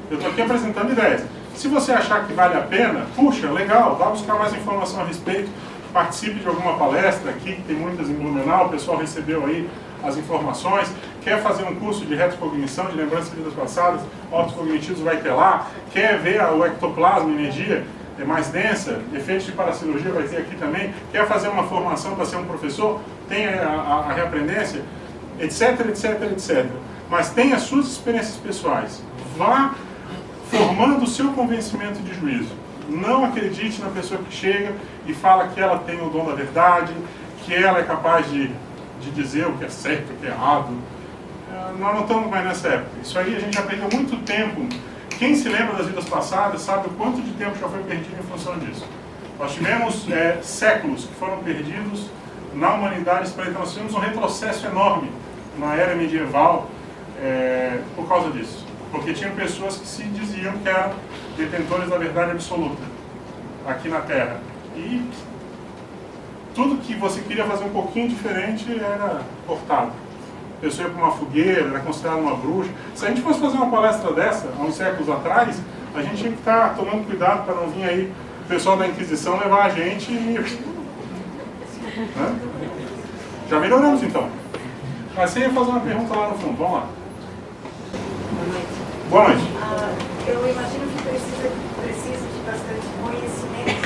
Eu estou aqui apresentando ideias. Se você achar que vale a pena, puxa, legal, vá buscar mais informação a respeito, participe de alguma palestra aqui, que tem muitas em Blumenau, o pessoal recebeu aí as informações, quer fazer um curso de retrocognição, de lembranças de vidas passadas, ortocognitivos vai ter lá, quer ver o ectoplasma, energia mais densa, efeitos de paracirurgia vai ter aqui também, quer fazer uma formação para ser um professor, tem a reaprendência, etc, etc, etc. Mas tem as suas experiências pessoais. Vá formando o seu convencimento de juízo. Não acredite na pessoa que chega e fala que ela tem o dom da verdade, que ela é capaz de dizer o que é certo, o que é errado. Nós não estamos mais nessa época. Isso aí a gente já perdeu muito tempo. Quem se lembra das vidas passadas sabe o quanto de tempo já foi perdido em função disso. Nós tivemos séculos que foram perdidos na humanidade, então nós tivemos um retrocesso enorme na era medieval por causa disso. Porque tinham pessoas que se diziam que eram detentores da verdade absoluta aqui na Terra. E tudo que você queria fazer um pouquinho diferente era cortado. A pessoa ia para uma fogueira, era considerada uma bruxa. Se a gente fosse fazer uma palestra dessa, há uns séculos atrás, a gente tinha que estar tomando cuidado para não vir aí o pessoal da Inquisição levar a gente e... Né? Já melhoramos então. Mas você ia fazer uma pergunta lá no fundo, vamos lá. Boa noite. Eu imagino que precisa de bastante conhecimento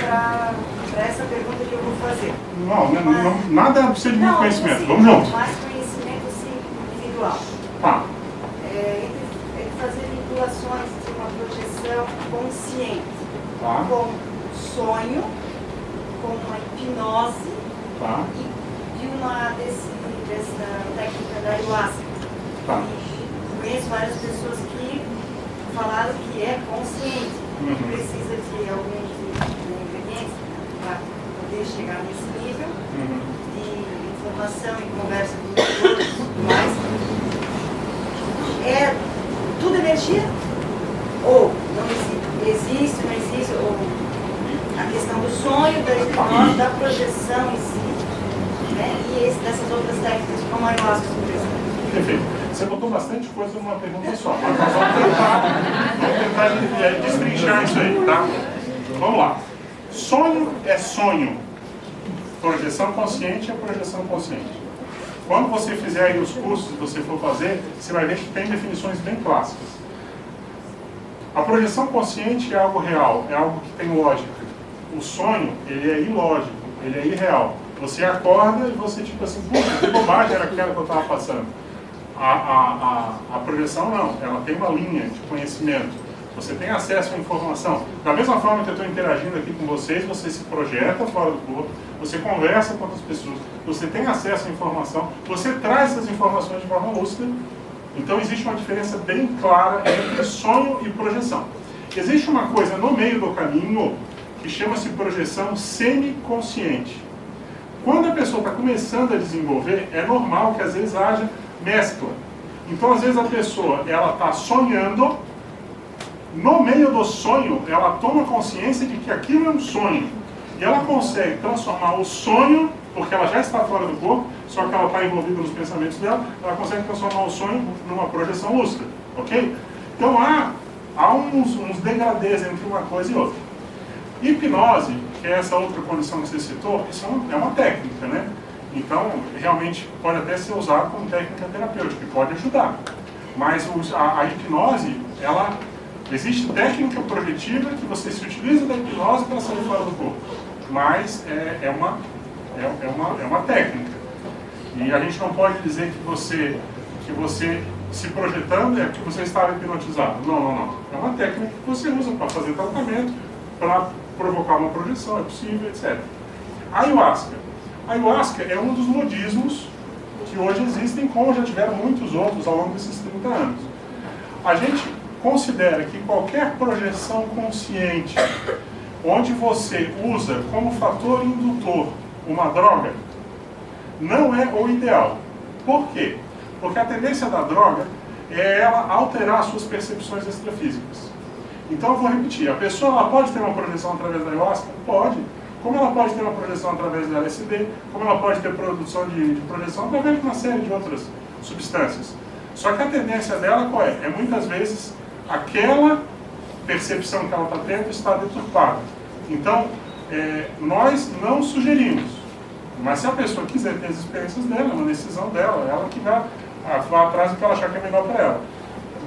para essa pergunta que eu vou fazer. Não, nada precisa de muito conhecimento. Sim, vamos junto. Mais conhecimento sim, individual. Tá. Entre fazer vinculações de uma projeção consciente com sonho, com uma hipnose e de dessa técnica da ayahuasca. Conheço várias pessoas que falaram que é consciente, que precisa de alguns ingredientes para poder chegar nesse nível de informação e conversa com os outros e tudo mais. É tudo energia? Ou não existe, não existe? Ou a questão do sonho, da hipnose, da projeção em si, né? E dessas outras técnicas como a ayahuasca, por exemplo. Perfeito. Você botou bastante coisa numa pergunta só, mas nós vamos tentar destrinchar isso aí, tá? Vamos lá. Sonho é sonho. Projeção consciente é projeção consciente. Quando você fizer aí os cursos que você for fazer, você vai ver que tem definições bem clássicas. A projeção consciente é algo real, é algo que tem lógica. O sonho, ele é ilógico, ele é irreal. Você acorda e você tipo assim, puxa, que bobagem era aquela que eu estava passando. A projeção não, ela tem uma linha de conhecimento. Você tem acesso à informação. Da mesma forma que eu estou interagindo aqui com vocês, você se projeta fora do corpo, você conversa com outras pessoas, você tem acesso à informação, você traz essas informações de forma lúcida. Então existe uma diferença bem clara entre sonho e projeção. Existe uma coisa no meio do caminho que chama-se projeção semiconsciente. Quando a pessoa está começando a desenvolver, é normal que às vezes haja mescla. Então às vezes a pessoa está sonhando, no meio do sonho ela toma consciência de que aquilo é um sonho. E ela consegue transformar o sonho, porque ela já está fora do corpo, só que ela está envolvida nos pensamentos dela, ela consegue transformar o sonho numa projeção lúcida, ok? Então há uns degradês entre uma coisa e outra. Hipnose, que é essa outra condição que você citou, isso é uma técnica, né? Então, realmente, pode até ser usado como técnica terapêutica, que pode ajudar. Mas a hipnose, existe técnica projetiva que você se utiliza da hipnose para sair fora do corpo. Mas é uma técnica. E a gente não pode dizer que você se projetando é que você estava hipnotizado. Não. É uma técnica que você usa para fazer tratamento, para provocar uma projeção, é possível, etc. Ayahuasca. Ayahuasca é um dos modismos que hoje existem, como já tiveram muitos outros ao longo desses 30 anos. A gente considera que qualquer projeção consciente onde você usa como fator indutor uma droga não é o ideal. Por quê? Porque a tendência da droga é ela alterar suas percepções extrafísicas. Então eu vou repetir, a pessoa ela pode ter uma projeção através da ayahuasca? Pode. Como ela pode ter uma projeção através da LSD, como ela pode ter produção de projeção através de uma série de outras substâncias. Só que a tendência dela qual é? É muitas vezes aquela percepção que ela está tendo está deturpada. Então, nós não sugerimos. Mas se a pessoa quiser ter as experiências dela, é uma decisão dela, ela que vai atrás do que ela achar que é melhor para ela.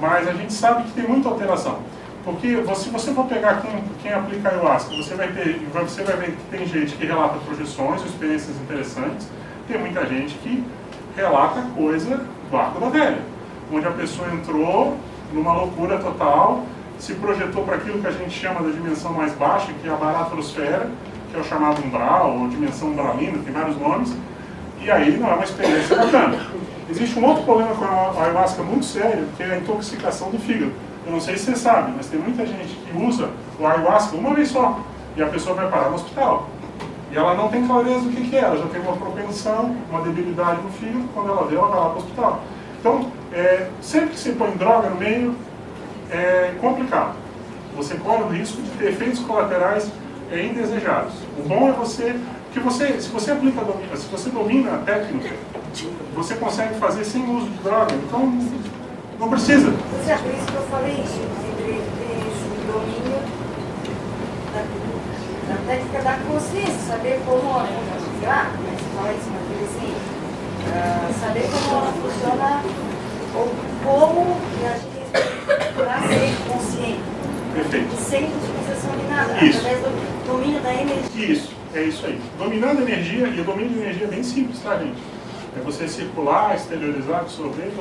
Mas a gente sabe que tem muita alteração. Porque se você for pegar quem aplica ayahuasca, você vai ver que tem gente que relata projeções, experiências interessantes, tem muita gente que relata coisa do arco da velha, onde a pessoa entrou numa loucura total, se projetou para aquilo que a gente chama da dimensão mais baixa, que é a baratrosfera, que é o chamado umbral, ou dimensão umbralina, tem vários nomes, e aí não é uma experiência bacana. Existe um outro problema com a ayahuasca muito sério, que é a intoxicação do fígado. Eu não sei se você sabe, mas tem muita gente que usa o ayahuasca uma vez só, e a pessoa vai parar no hospital. E ela não tem clareza do que é, ela já tem uma propensão, uma debilidade no fígado, quando ela vê, ela vai lá para o hospital. Então, sempre que você põe droga no meio, é complicado. Você corre o risco de ter efeitos colaterais indesejados. O bom é se você aplica, se você domina a técnica, você consegue fazer sem uso de droga. Então, não precisa. Você é por isso que eu falei isso, entre esse domínio da técnica da consciência, saber como ela funciona, mas fala isso, mas saber como ela funciona, ou como agir para ser consciente. Perfeito. Sem utilização de nada, Isso. através do domínio da energia. Isso, é isso aí. Dominando a energia, e o domínio de energia é bem simples, tá, gente? É você circular, exteriorizar, absorver,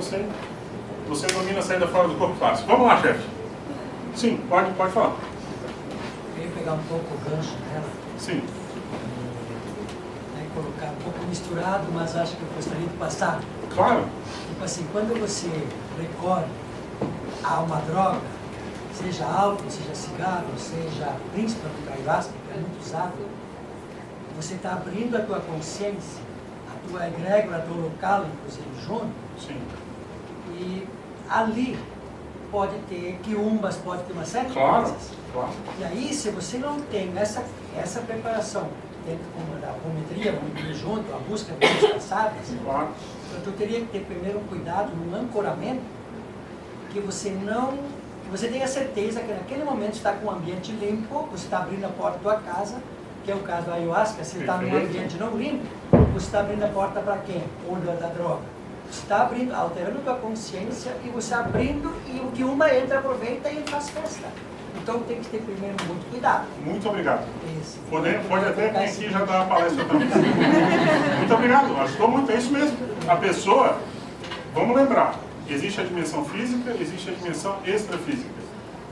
você domina a saída fora do corpo fácil. Vamos lá, chefe. Sim, pode falar. Eu ia pegar um pouco o gancho dela. Sim. E colocar um pouco misturado, mas acho que eu gostaria de passar. Claro. Tipo assim, quando você recorre a uma droga, seja álcool, seja cigarro, seja principalmente a ayahuasca, que é muito usado, você está abrindo a tua consciência, a tua egrégora, a tua local, inclusive, junto. Sim. E ali pode ter quiumbas, pode ter uma série de coisas. Claro. E aí, se você não tem essa preparação dentro da apometria, vamos ir junto, a busca de vidas passadas, Claro. então tu teria que ter primeiro um cuidado no ancoramento, que você tenha certeza que naquele momento está com um ambiente limpo, você está abrindo a porta da tua casa, que é o caso da ayahuasca, se está num ambiente não limpo, você está abrindo a porta para quem? Ou da droga. Você está abrindo, alterando a tua consciência e você abrindo e o que uma entra, aproveita e faz festa. Então tem que ter primeiro muito cuidado. Muito obrigado. Isso. Pode até vir aqui e já dar uma palestra também. Muito obrigado, ajudou muito, é isso mesmo. A pessoa, vamos lembrar, existe a dimensão física, existe a dimensão extrafísica.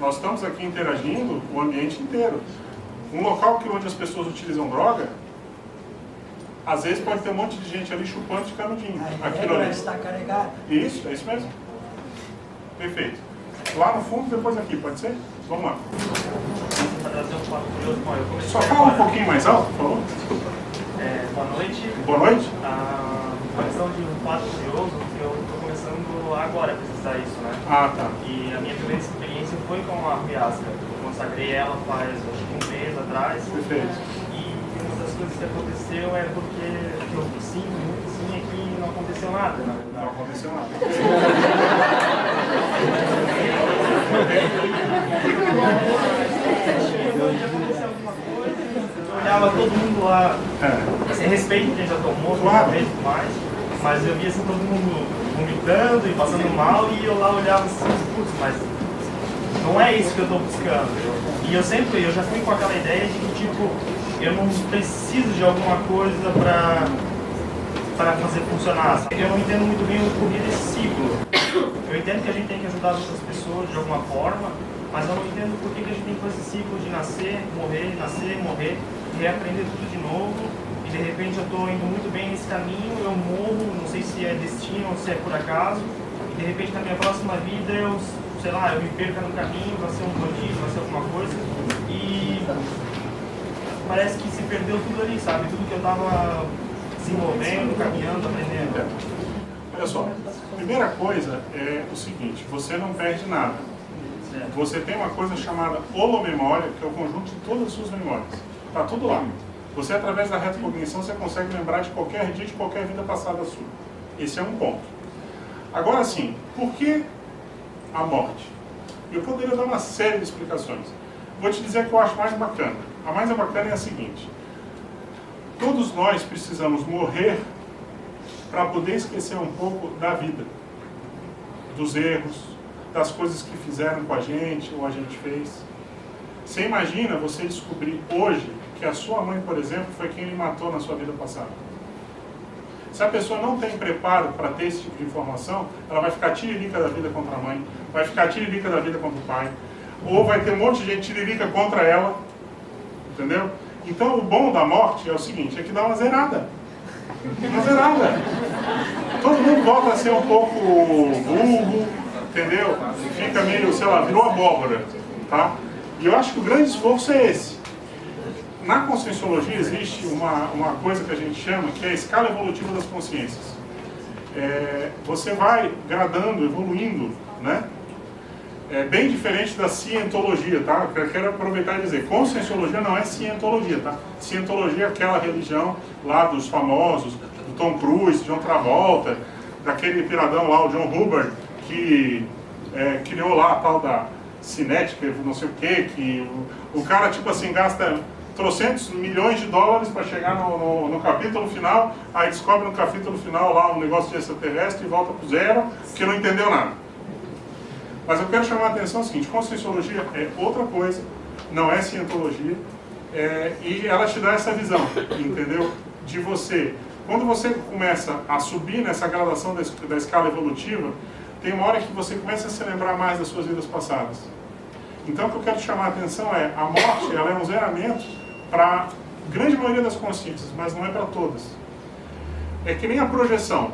Nós estamos aqui interagindo o ambiente inteiro. Um local onde as pessoas utilizam droga, às vezes pode ter um monte de gente ali chupando de canudinho. A egrégora está carregada. Isso, é isso mesmo. Perfeito. Lá no fundo, depois aqui, pode ser? Vamos lá. Só fala um pouquinho mais alto, por favor. Boa noite. Boa noite. Uma questão de um fato curioso, que eu estou começando agora a pesquisar isso, né? Ah, tá. E a minha primeira experiência foi com a ayahuasca. Eu consagrei ela faz, acho que um mês atrás. Perfeito. Uma das coisas que aconteceu é porque eu sinto muito sim, é que não aconteceu nada, na verdade. Não aconteceu nada. Aconteceu alguma coisa, eu olhava todo mundo lá, sem respeito quem já tomou, Claro. e tudo mais, mas eu via assim todo mundo vomitando e passando mal e eu lá olhava assim, putz, mas não é isso que eu estou buscando. E eu já fui com aquela ideia de que tipo, eu não preciso de alguma coisa para fazer funcionar. Sabe? Eu não entendo muito bem o porquê desse ciclo. Eu entendo que a gente tem que ajudar outras pessoas de alguma forma, mas eu não entendo por que a gente tem que fazer esse ciclo de nascer, morrer, e reaprender tudo de novo, e de repente eu estou indo muito bem nesse caminho, eu morro, não sei se é destino ou se é por acaso, e de repente na minha próxima vida eu, sei lá, eu me perca no caminho, vai ser um bandido, vai ser alguma coisa, e parece que se perdeu tudo ali, sabe? Tudo que eu estava desenvolvendo, caminhando, aprendendo. Olha só, a primeira coisa é o seguinte, você não perde nada. Você tem uma coisa chamada holomemória, que é o conjunto de todas as suas memórias. Está tudo lá. Você, através da retrocognição, você consegue lembrar de qualquer dia, de qualquer vida passada sua. Esse é um ponto. Agora sim, por que a morte? Eu poderia dar uma série de explicações. Vou te dizer a que eu acho mais bacana. A mais bacana é a seguinte. Todos nós precisamos morrer para poder esquecer um pouco da vida. Dos erros, das coisas que fizeram com a gente ou a gente fez. Você imagina você descobrir hoje que a sua mãe, por exemplo, foi quem lhe matou na sua vida passada. Se a pessoa não tem preparo para ter esse tipo de informação, ela vai ficar tiririca da vida contra a mãe, vai ficar tiririca da vida contra o pai, ou vai ter um monte de gente tiririca contra ela, entendeu? Então o bom da morte é o seguinte, é que dá uma zerada. Uma zerada. Todo mundo volta a ser um pouco burro, entendeu? Fica meio, sei lá, virou abóbora, tá? E eu acho que o grande esforço é esse. Na Conscienciologia existe uma coisa que a gente chama, que é a escala evolutiva das consciências. Você vai gradando, evoluindo, né? É bem diferente da cientologia, tá? Eu quero aproveitar e dizer, Conscienciologia não é cientologia, tá? Cientologia é aquela religião lá dos famosos, do Tom Cruise, John Travolta, daquele piradão lá, o John Hubbard, que criou lá a tal da cinética, não sei o que o cara, tipo assim, gasta trocentos milhões de dólares para chegar no capítulo final, aí descobre no capítulo final lá um negócio de extraterrestre e volta pro zero, porque não entendeu nada. Mas eu quero chamar a atenção ao seguinte, Conscienciologia é outra coisa, não é cientologia, e ela te dá essa visão, entendeu? De você, quando você começa a subir nessa gradação da escala evolutiva, tem uma hora que você começa a se lembrar mais das suas vidas passadas. Então o que eu quero chamar a atenção é, a morte ela é um zeramento para a grande maioria das consciências, mas não é para todas. É que nem a projeção.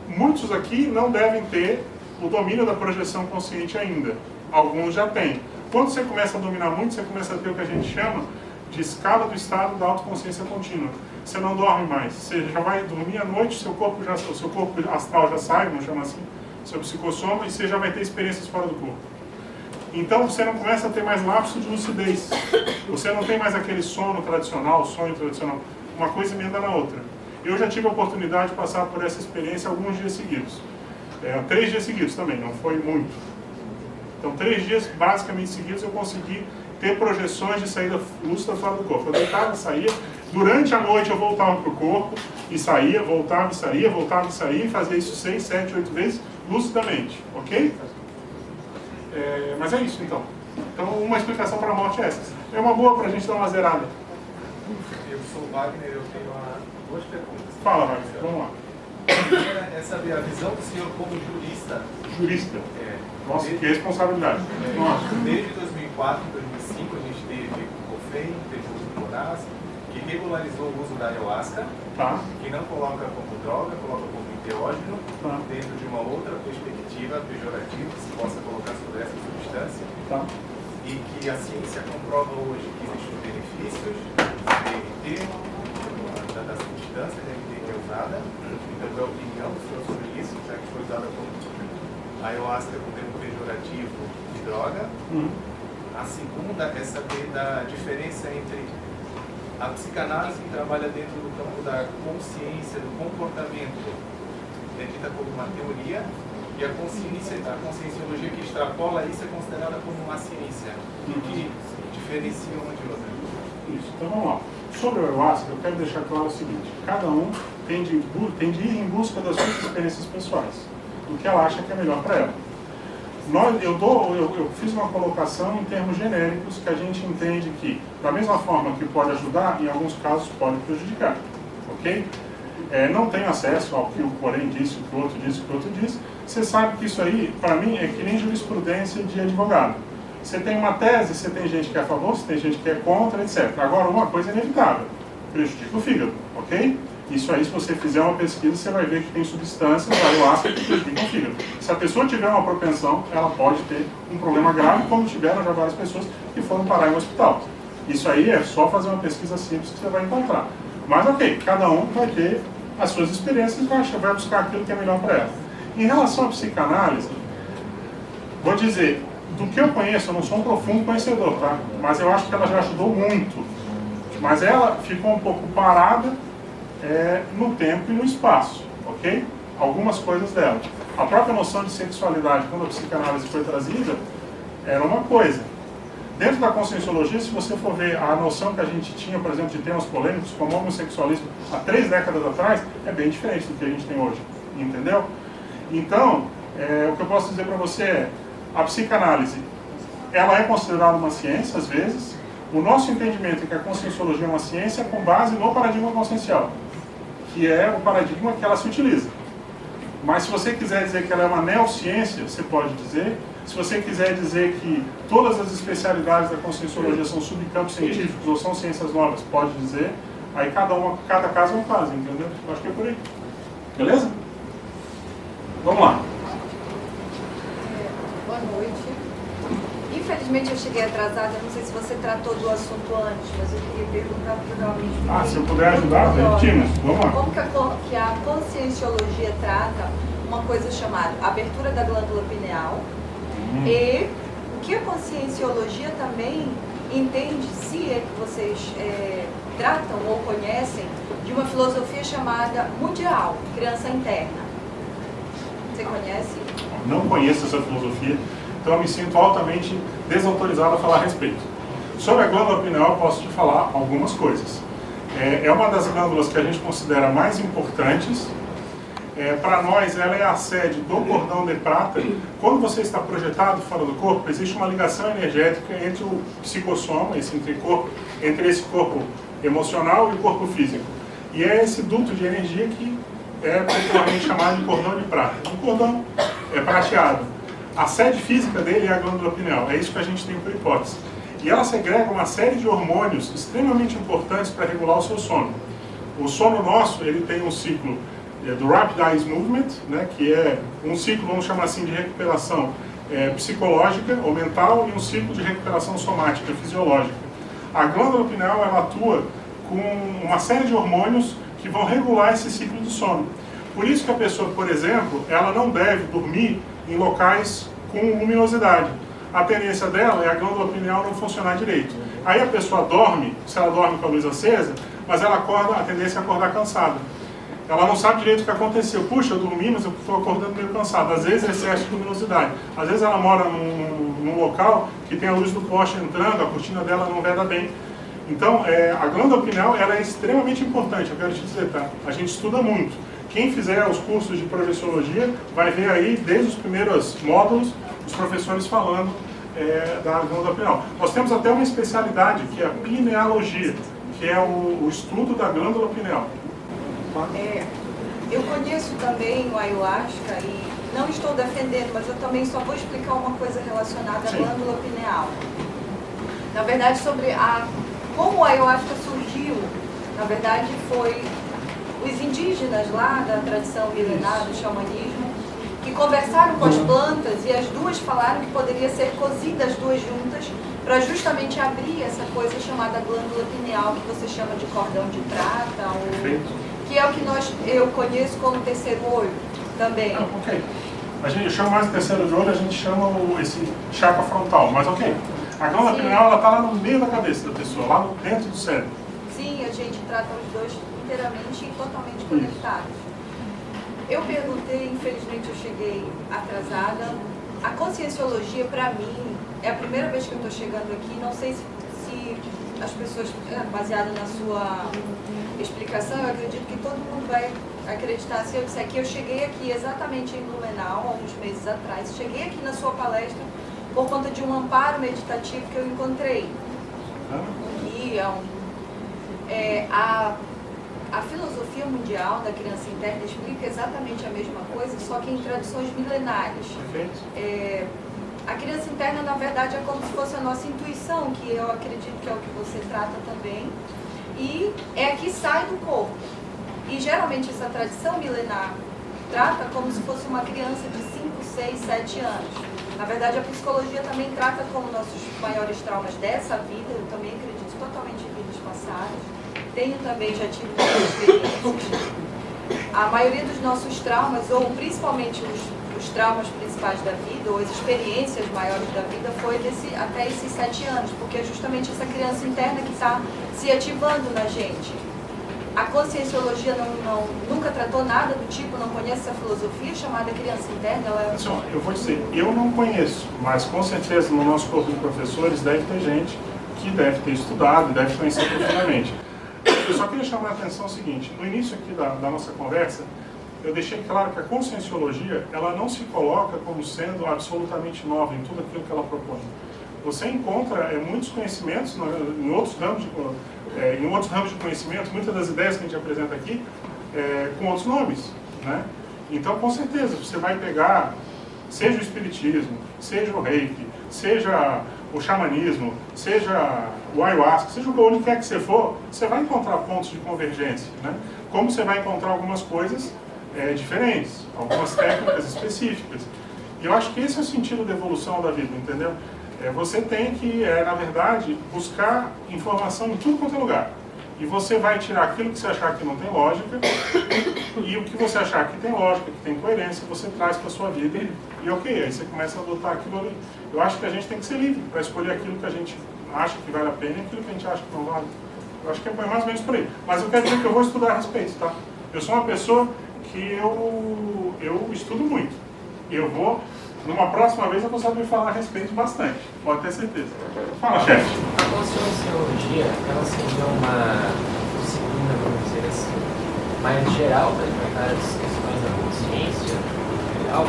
Muitos aqui não devem ter o domínio da projeção consciente ainda. Alguns já têm. Quando você começa a dominar muito, você começa a ter o que a gente chama de escala do estado da autoconsciência contínua. Você não dorme mais. Você já vai dormir à noite, o seu corpo astral já sai, vamos chamar assim, seu psicossoma, e você já vai ter experiências fora do corpo. Então você não começa a ter mais lapso de lucidez. Você não tem mais aquele sono tradicional, sonho tradicional. Uma coisa emenda na outra. Eu já tive a oportunidade de passar por essa experiência alguns dias seguidos. 3 dias seguidos também, não foi muito. Então 3 dias basicamente seguidos eu consegui ter projeções de saída lúcida fora do corpo. Eu deitava, saía. Durante a noite eu voltava para o corpo e saía, voltava e saía, voltava e saía, e fazia isso 6, 7, 8 vezes lucidamente, ok? Mas é isso então. Então uma explicação para a morte é essa. É uma boa para a gente dar uma zerada. Eu sou o Wagner, eu tenho duas perguntas. Fala, Wagner, vamos lá. A primeira é saber a visão do senhor como jurista. Jurista? Nossa, que responsabilidade. Nossa. Desde 2004 e 2005 a gente teve o COFEI, teve o uso do Moraz, que regularizou o uso da ayahuasca, que não coloca como droga, coloca como enteógeno, dentro de uma outra perspectiva pejorativa que se possa colocar sobre essa substância, e que a ciência comprova hoje que existem benefícios do DMT, da substância DMT que é usada. Então, qual é a opinião do senhor sobre isso, já que foi usada como ayahuasca como termo pejorativo de droga? A segunda é saber da diferença entre a psicanálise que trabalha dentro do campo da consciência, do comportamento, é dita como uma teoria, e a conscienciologia que extrapola isso é considerada como uma ciência. O que diferencia uma de outra? Isso, então vamos lá. Sobre o ayahuasca, eu quero deixar claro o seguinte, cada um tem de ir em busca das suas experiências pessoais, do que ela acha que é melhor para ela. Eu fiz uma colocação em termos genéricos que a gente entende que, da mesma forma que pode ajudar, em alguns casos pode prejudicar, ok? Não tenho acesso ao que o Corém disse, o que o outro disse, o que o outro disse. Você sabe que isso aí, para mim, é que nem jurisprudência de advogado. Você tem uma tese, você tem gente que é a favor, você tem gente que é contra, etc. Agora, uma coisa é inevitável. prejudica o fígado, ok? Isso aí, se você fizer uma pesquisa, você vai ver que tem substâncias da ayahuasca que prejudicam o fígado. Se a pessoa tiver uma propensão, ela pode ter um problema grave, como tiveram já várias pessoas que foram parar em um hospital. Isso aí é só fazer uma pesquisa simples que você vai encontrar. Mas ok, cada um vai ter as suas experiências e vai buscar aquilo que é melhor para ela. Em relação à psicanálise, vou dizer, do que eu conheço, eu não sou um profundo conhecedor, tá? Mas eu acho que ela já ajudou muito. Mas ela ficou um pouco parada no tempo e no espaço, ok? Algumas coisas dela. A própria noção de sexualidade, quando a psicanálise foi trazida, era uma coisa. Dentro da conscienciologia, se você for ver a noção que a gente tinha, por exemplo, de temas polêmicos, como homossexualismo, há 3 décadas atrás, é bem diferente do que a gente tem hoje, entendeu? Então, o que eu posso dizer para você é, a psicanálise, ela é considerada uma ciência, às vezes. O nosso entendimento é que a conscienciologia é uma ciência com base no paradigma consciencial, que é o paradigma que ela se utiliza. Mas se você quiser dizer que ela é uma neociência, você pode dizer. Se você quiser dizer que todas as especialidades da conscienciologia são subcampos científicos ou são ciências novas, pode dizer. Aí cada caso é um caso, entendeu? Eu acho que é por aí. Beleza? Vamos lá. Boa noite. Infelizmente eu cheguei atrasada, não sei se você tratou do assunto antes, mas eu queria perguntar para o se eu puder ajudar, Valentina, vamos lá. Como que a conscienciologia trata uma coisa chamada abertura da glândula pineal e o que a conscienciologia também entende, se é que vocês tratam ou conhecem, de uma filosofia chamada mundial, criança interna. Você conhece? Não conheço essa filosofia, então eu me sinto altamente desautorizado a falar a respeito. Sobre a glândula pineal, eu posso te falar algumas coisas. É uma das glândulas que a gente considera mais importantes. Para nós, ela é a sede do cordão de prata. Quando você está projetado fora do corpo, existe uma ligação energética entre o psicossoma, entre esse corpo emocional e o corpo físico. E é esse duto de energia que é popularmente chamado de cordão de prata. O cordão é prateado. A sede física dele é a glândula pineal. É isso que a gente tem por hipótese. E ela segrega uma série de hormônios extremamente importantes para regular o seu sono. O sono nosso, ele tem um ciclo do Rapid Eye Movement, né, que é um ciclo, vamos chamar assim, de recuperação psicológica ou mental e um ciclo de recuperação somática, fisiológica. A glândula pineal, ela atua com uma série de hormônios que vão regular esse ciclo de sono. Por isso que a pessoa, por exemplo, ela não deve dormir em locais com luminosidade. A tendência dela é a glândula pineal não funcionar direito. Aí a pessoa dorme, se ela dorme com a luz acesa, mas ela acorda, a tendência é acordar cansada. Ela não sabe direito o que aconteceu. Puxa, eu dormi, mas eu estou acordando meio cansado. Às vezes é excesso de luminosidade. Às vezes ela mora num local que tem a luz do poste entrando, a cortina dela não veda bem. Então, a glândula pineal ela é extremamente importante, eu quero te dizer, tá? A gente estuda muito. Quem fizer os cursos de projeciologia vai ver aí, desde os primeiros módulos, os professores falando da glândula pineal. Nós temos até uma especialidade, que é a pinealogia, que é o estudo da glândula pineal. Eu conheço também o ayahuasca e não estou defendendo, mas eu também só vou explicar uma coisa relacionada à glândula pineal. Na verdade, sobre como o ayahuasca surgiu, na verdade foi os indígenas lá da tradição milenar do xamanismo que conversaram com as plantas e as duas falaram que poderia ser cozida as duas juntas para justamente abrir essa coisa chamada glândula pineal, que você chama de cordão de prata, que é o que eu conheço como terceiro olho também. Ok. A gente chama mais de terceiro de olho, a gente chama esse chakra frontal, mas ok. A glândula pineal ela está lá no meio da cabeça da pessoa, lá dentro do cérebro. Sim, a gente trata os dois inteiramente e totalmente conectados. Eu perguntei, infelizmente eu cheguei atrasada. A conscienciologia, para mim, é a primeira vez que eu estou chegando aqui. Não sei se as pessoas, baseado na sua explicação, eu acredito que todo mundo vai acreditar. Se eu disser que eu cheguei aqui exatamente em Blumenau, alguns meses atrás, cheguei aqui na sua palestra por conta de um amparo meditativo que eu encontrei. Um guia, a filosofia mundial da criança interna explica exatamente a mesma coisa, só que em tradições milenares. A criança interna, na verdade, é como se fosse a nossa intuição, que eu acredito que é o que você trata também. e é que sai do corpo. E geralmente essa tradição milenar trata como se fosse uma criança de 5, 6, 7 anos. Na verdade, a psicologia também trata como nossos maiores traumas dessa vida. Eu também acredito totalmente em vidas passadas. Tenho também, já tive muitas experiências. A maioria dos nossos traumas, ou principalmente os traumas principais da vida, ou as experiências maiores da vida, foi até esses 7 anos, porque é justamente essa criança interna que está se ativando na gente. A conscienciologia nunca tratou nada do tipo, não conhece essa filosofia chamada criança interna? Eu vou dizer, eu não conheço, mas com certeza no nosso corpo de professores deve ter gente que deve ter estudado, deve conhecer profundamente. Eu só queria chamar a atenção o seguinte: no início aqui da nossa conversa, eu deixei claro que a conscienciologia, ela não se coloca como sendo absolutamente nova em tudo aquilo que ela propõe. Você encontra muitos conhecimentos em outros ramos de conhecimento, muitas das ideias que a gente apresenta aqui, com outros nomes, né? Então, com certeza, você vai pegar, seja o espiritismo, seja o reiki, seja o xamanismo, seja o ayahuasca, seja onde quer que você for, você vai encontrar pontos de convergência, né? Como você vai encontrar algumas coisas diferentes, algumas técnicas específicas. E eu acho que esse é o sentido da evolução da vida, entendeu? Você tem que, na verdade, buscar informação em tudo quanto é lugar. E você vai tirar aquilo que você achar que não tem lógica, e o que você achar que tem lógica, que tem coerência, você traz para a sua vida, e ok, aí você começa a adotar aquilo ali. Eu acho que a gente tem que ser livre para escolher aquilo que a gente acha que vale a pena e aquilo que a gente acha que não vale. Eu acho que é mais ou menos por aí. Mas eu quero dizer que eu vou estudar a respeito, tá? Eu sou uma pessoa que eu estudo muito. Eu vou... Numa próxima vez eu vou saber falar a respeito bastante, pode ter certeza. Fala, chefe. A conscienciologia, ela seria uma disciplina, vamos dizer assim, mais geral para tratar as questões da consciência geral,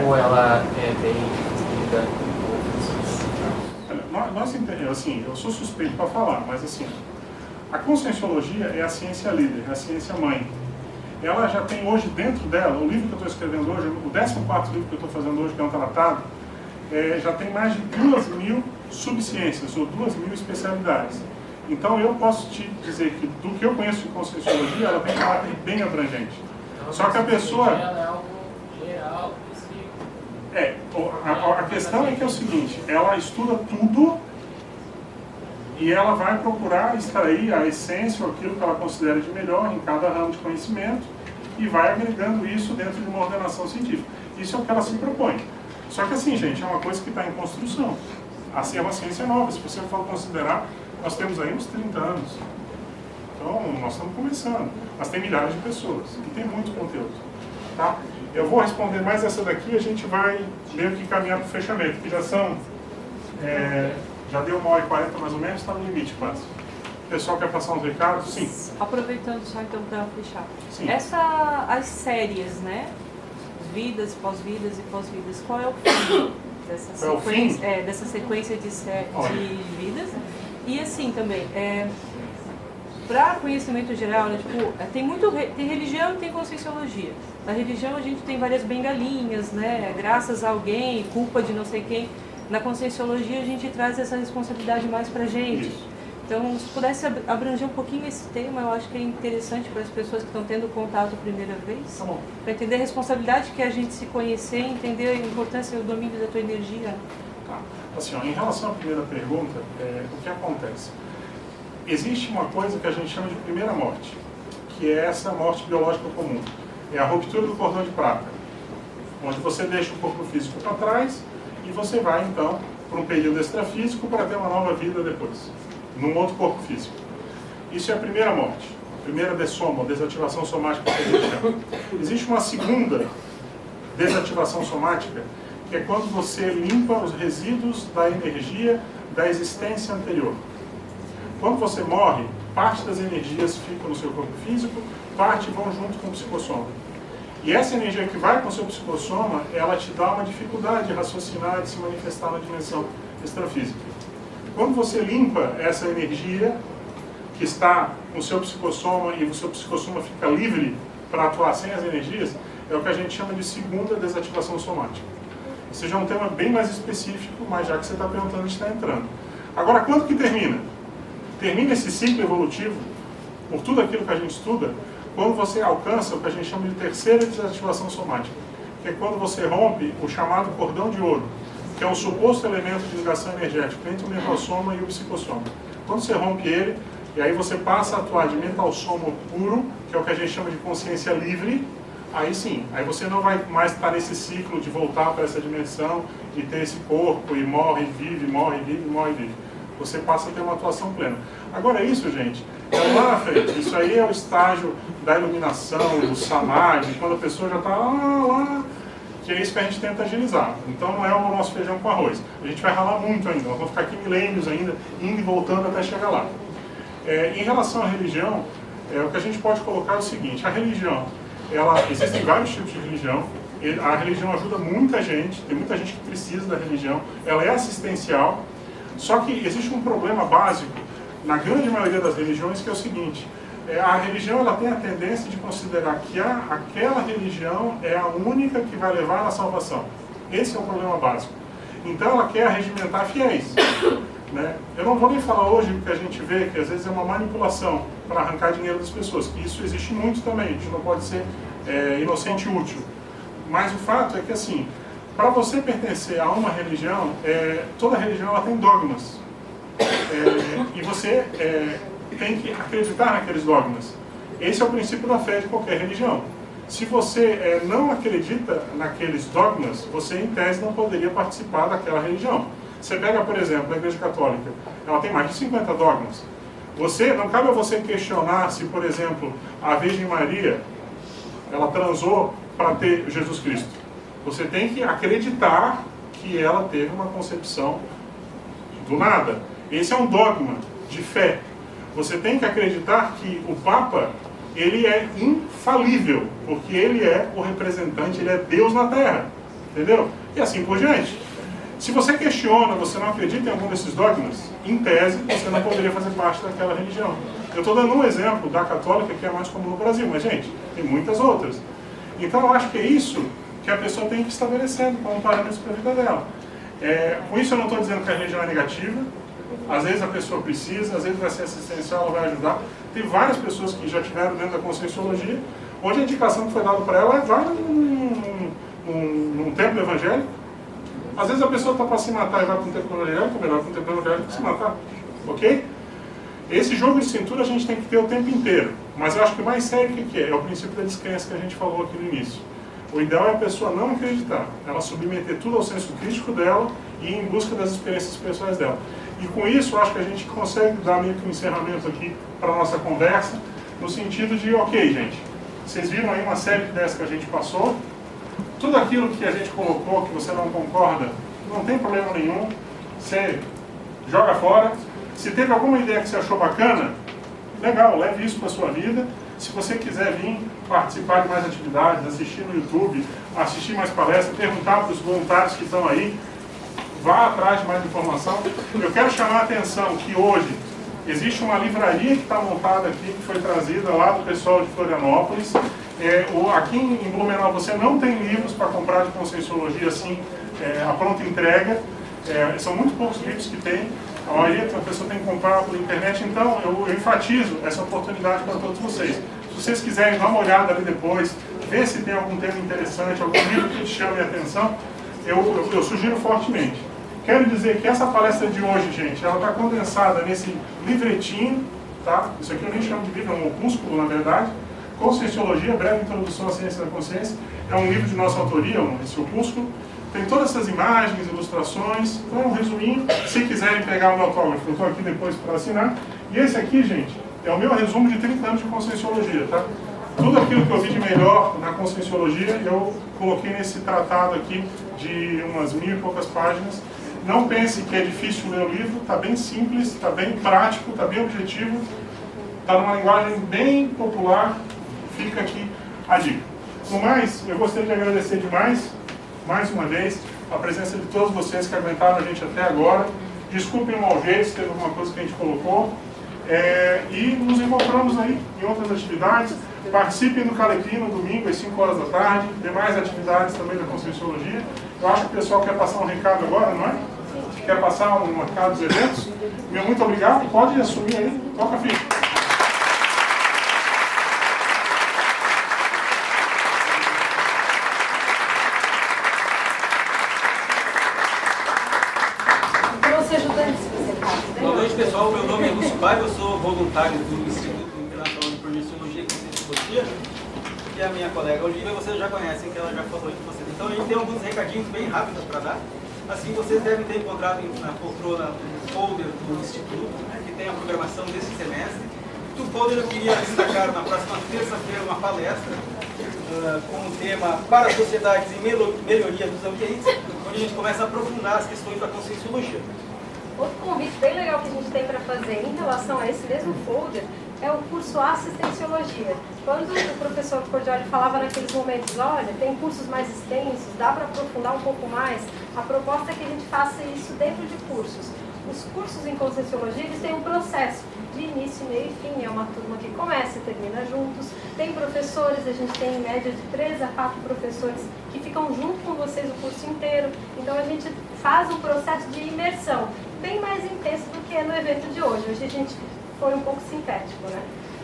ou ela é bem definida em outras? Nós entendemos, assim, eu sou suspeito para falar, mas assim, a conscienciologia é a ciência líder, é a ciência mãe. Ela já tem hoje dentro dela, o livro que eu estou escrevendo hoje, o 14º livro que eu estou fazendo hoje, que é um tratado, já tem mais de 2.000 subciências, ou 2.000 especialidades. Então eu posso te dizer que do que eu conheço de conscienciologia, ela tem um caráter bem abrangente. Só que a pessoa... É algo geral, possível. A questão é que é o seguinte, ela estuda tudo e ela vai procurar extrair a essência ou aquilo que ela considera de melhor em cada ramo de conhecimento e vai agregando isso dentro de uma ordenação científica. Isso é o que ela se propõe. Só que assim, gente, é uma coisa que está em construção. Assim, é uma ciência nova. Se você for considerar, nós temos aí uns 30 anos. Então, nós estamos começando. Mas tem milhares de pessoas e tem muito conteúdo. Tá? Eu vou responder mais essa daqui e a gente vai meio que caminhar para o fechamento, que já são... já deu 1h40 mais ou menos, está no limite quase. O pessoal quer passar uns recados? Sim. Aproveitando só então para fechar. Sim. As séries, né? Vidas, pós-vidas e pós-vidas, qual é o fim dessa sequência, dessa sequência de vidas? E assim também, para conhecimento geral, né, tipo, tem religião e tem conscienciologia. Na religião a gente tem várias bengalinhas, né? Graças a alguém, culpa de não sei quem. Na conscienciologia a gente traz essa responsabilidade mais pra gente. Isso. Então, se pudesse abranger um pouquinho esse tema, eu acho que é interessante para as pessoas que estão tendo contato a primeira vez, Tá bom. para entender a responsabilidade que é a gente se conhecer, entender a importância e o domínio da tua energia. Tá. Assim, ó, em relação à primeira pergunta, o que acontece? Existe uma coisa que a gente chama de primeira morte, que é essa morte biológica comum. É a ruptura do cordão de prata, onde você deixa o corpo físico para trás e você vai, então, para um período extrafísico para ter uma nova vida depois, num outro corpo físico. Isso é a primeira morte, a primeira dessoma, desativação somática que a gente chama. Existe uma segunda desativação somática, que é quando você limpa os resíduos da energia da existência anterior. Quando você morre, parte das energias ficam no seu corpo físico, parte vão junto com o psicossoma. E essa energia que vai com o seu psicossoma, ela te dá uma dificuldade de raciocinar e de se manifestar na dimensão extrafísica. Quando você limpa essa energia que está no seu psicossoma e o seu psicossoma fica livre para atuar sem as energias, é o que a gente chama de segunda desativação somática. Esse já é um tema bem mais específico, mas já que você está perguntando, a gente está entrando. Agora, quando que termina? termina esse ciclo evolutivo, por tudo aquilo que a gente estuda, quando você alcança o que a gente chama de terceira desativação somática, que é quando você rompe o chamado cordão de ouro, que é um suposto elemento de ligação energética entre o mentalsoma e o psicossoma. Quando você rompe ele, e aí você passa a atuar de mentalsoma puro, que é o que a gente chama de consciência livre, aí sim, aí você não vai mais estar nesse ciclo de voltar para essa dimensão e ter esse corpo e morre, vive, morre, vive, morre, vive. Você passa a ter uma atuação plena. Agora isso, gente, é lá na frente. Isso aí é o estágio da iluminação, do samadhi, quando a pessoa já está lá, que é isso que a gente tenta agilizar. Então não é o nosso feijão com arroz. A gente vai ralar muito ainda, nós vamos ficar aqui milênios ainda, indo e voltando até chegar lá. Em relação à religião, o que a gente pode colocar é o seguinte: a religião, existem vários tipos de religião, a religião ajuda muita gente, tem muita gente que precisa da religião, ela é assistencial, só que existe um problema básico na grande maioria das religiões, que é o seguinte: a religião ela tem a tendência de considerar que aquela religião é a única que vai levar à salvação. Esse é o problema básico. Então ela quer regimentar fiéis. Né? Eu não vou nem falar hoje o que a gente vê, que às vezes é uma manipulação para arrancar dinheiro das pessoas, que isso existe muito também, a gente não pode ser inocente e útil. Mas o fato é que, assim, para você pertencer a uma religião, toda religião ela tem dogmas. E você tem que acreditar naqueles dogmas. Esse é o princípio da fé de qualquer religião. Se você não acredita naqueles dogmas, você, em tese, não poderia participar daquela religião. Você pega, por exemplo, a Igreja Católica, ela tem mais de 50 dogmas. Não cabe a você questionar se, por exemplo, a Virgem Maria, ela transou para ter Jesus Cristo. Você tem que acreditar que ela teve uma concepção do nada. Esse é um dogma de fé. Você tem que acreditar que o Papa, ele é infalível, porque ele é o representante, ele é Deus na Terra. Entendeu? E assim por diante. Se você questiona, você não acredita em algum desses dogmas, em tese, você não poderia fazer parte daquela religião. Eu estou dando um exemplo da católica, que é mais comum no Brasil, mas, gente, tem muitas outras. Então, eu acho que é isso que a pessoa tem que estabelecer como parâmetro para a vida dela. Com isso, eu não estou dizendo que a religião é negativa. Às vezes a pessoa precisa, às vezes vai ser assistencial, ela vai ajudar. Tem várias pessoas que já tiveram dentro da Conscienciologia, onde a indicação que foi dada para ela é vai num templo evangélico. Às vezes a pessoa está para se matar e vai para um templo evangélico, melhor para um templo evangélico que se matar. Ok? Esse jogo de cintura a gente tem que ter o tempo inteiro. Mas eu acho que o mais sério o que é? É o princípio da descrença que a gente falou aqui no início. O ideal é a pessoa não acreditar. Ela submeter tudo ao senso crítico dela e ir em busca das experiências pessoais dela. E com isso, eu acho que a gente consegue dar meio que um encerramento aqui para a nossa conversa, no sentido de, ok, gente, vocês viram aí uma série de ideias que a gente passou. Tudo aquilo que a gente colocou, que você não concorda, não tem problema nenhum. Você joga fora. Se teve alguma ideia que você achou bacana, legal, leve isso para a sua vida. Se você quiser vir participar de mais atividades, assistir no YouTube, assistir mais palestras, perguntar para os voluntários que estão aí, vá atrás de mais informação. Eu quero chamar a atenção que hoje existe uma livraria que está montada aqui, que foi trazida lá do pessoal de Florianópolis. Aqui em Blumenau você não tem livros para comprar de Conscienciologia assim, a pronta entrega. São muito poucos livros que tem. A maioria a pessoa tem que comprar por internet. Então eu enfatizo essa oportunidade para todos vocês. Se vocês quiserem dar uma olhada ali depois, ver se tem algum tema interessante, algum livro que te chame a atenção, eu sugiro fortemente. Quero dizer que essa palestra de hoje, gente, ela está condensada nesse livretinho, tá? Isso aqui eu nem chamo de livro, é um opúsculo, na verdade. Conscienciologia, breve introdução à ciência da consciência. É um livro de nossa autoria, esse opúsculo. Tem todas essas imagens, ilustrações. Então é um resuminho. Se quiserem pegar o meu autógrafo, eu estou aqui depois para assinar. E esse aqui, gente, é o meu resumo de 30 anos de Conscienciologia, tá? Tudo aquilo que eu vi de melhor na Conscienciologia, eu coloquei nesse tratado aqui de umas 1000 e poucas páginas. Não pense que é difícil ler o livro, está bem simples, está bem prático, está bem objetivo, está numa linguagem bem popular. Fica aqui a dica. No mais, eu gostaria de agradecer demais, mais uma vez, a presença de todos vocês que aguentaram a gente até agora. Desculpem o mau jeito, se teve alguma coisa que a gente colocou. E nos encontramos aí em outras atividades. Participem do Calecrim no domingo, às 5 horas da tarde. Tem mais atividades também da Conscienciologia. Eu acho que o pessoal quer passar um recado agora, não é? quer passar um recado dos eventos? Meu muito obrigado, pode assumir aí, toca a ficha. Boa noite, pessoal. Meu nome é Lúcio Paiva, eu sou voluntário do Instituto Internacional de Projeciologia e Conscienciologia, que é a minha colega Olivia, vocês já conhecem, que ela já falou entre vocês. Então a gente tem alguns recadinhos bem rápidos para dar. Assim, vocês devem ter encontrado na poltrona um folder do Instituto, né, que tem a programação desse semestre. Do folder eu queria destacar na próxima terça-feira uma palestra com o tema Para Sociedades e Melhoria dos Ambientes, onde a gente começa a aprofundar as questões da conscienciologia. Outro convite bem legal que a gente tem para fazer em relação a esse mesmo folder é o curso Assistenciologia. Quando o professor Cordioli falava naqueles momentos, olha, tem cursos mais extensos, dá para aprofundar um pouco mais, a proposta é que a gente faça isso dentro de cursos. Os cursos em Conscienciologia, eles têm um processo de início, meio e fim, é uma turma que começa e termina juntos. Tem professores, a gente tem em média de 3 a 4 professores que ficam junto com vocês o curso inteiro. Então a gente faz um processo de imersão bem mais intenso do que é no evento de hoje. Hoje a gente foi um pouco sintético, né?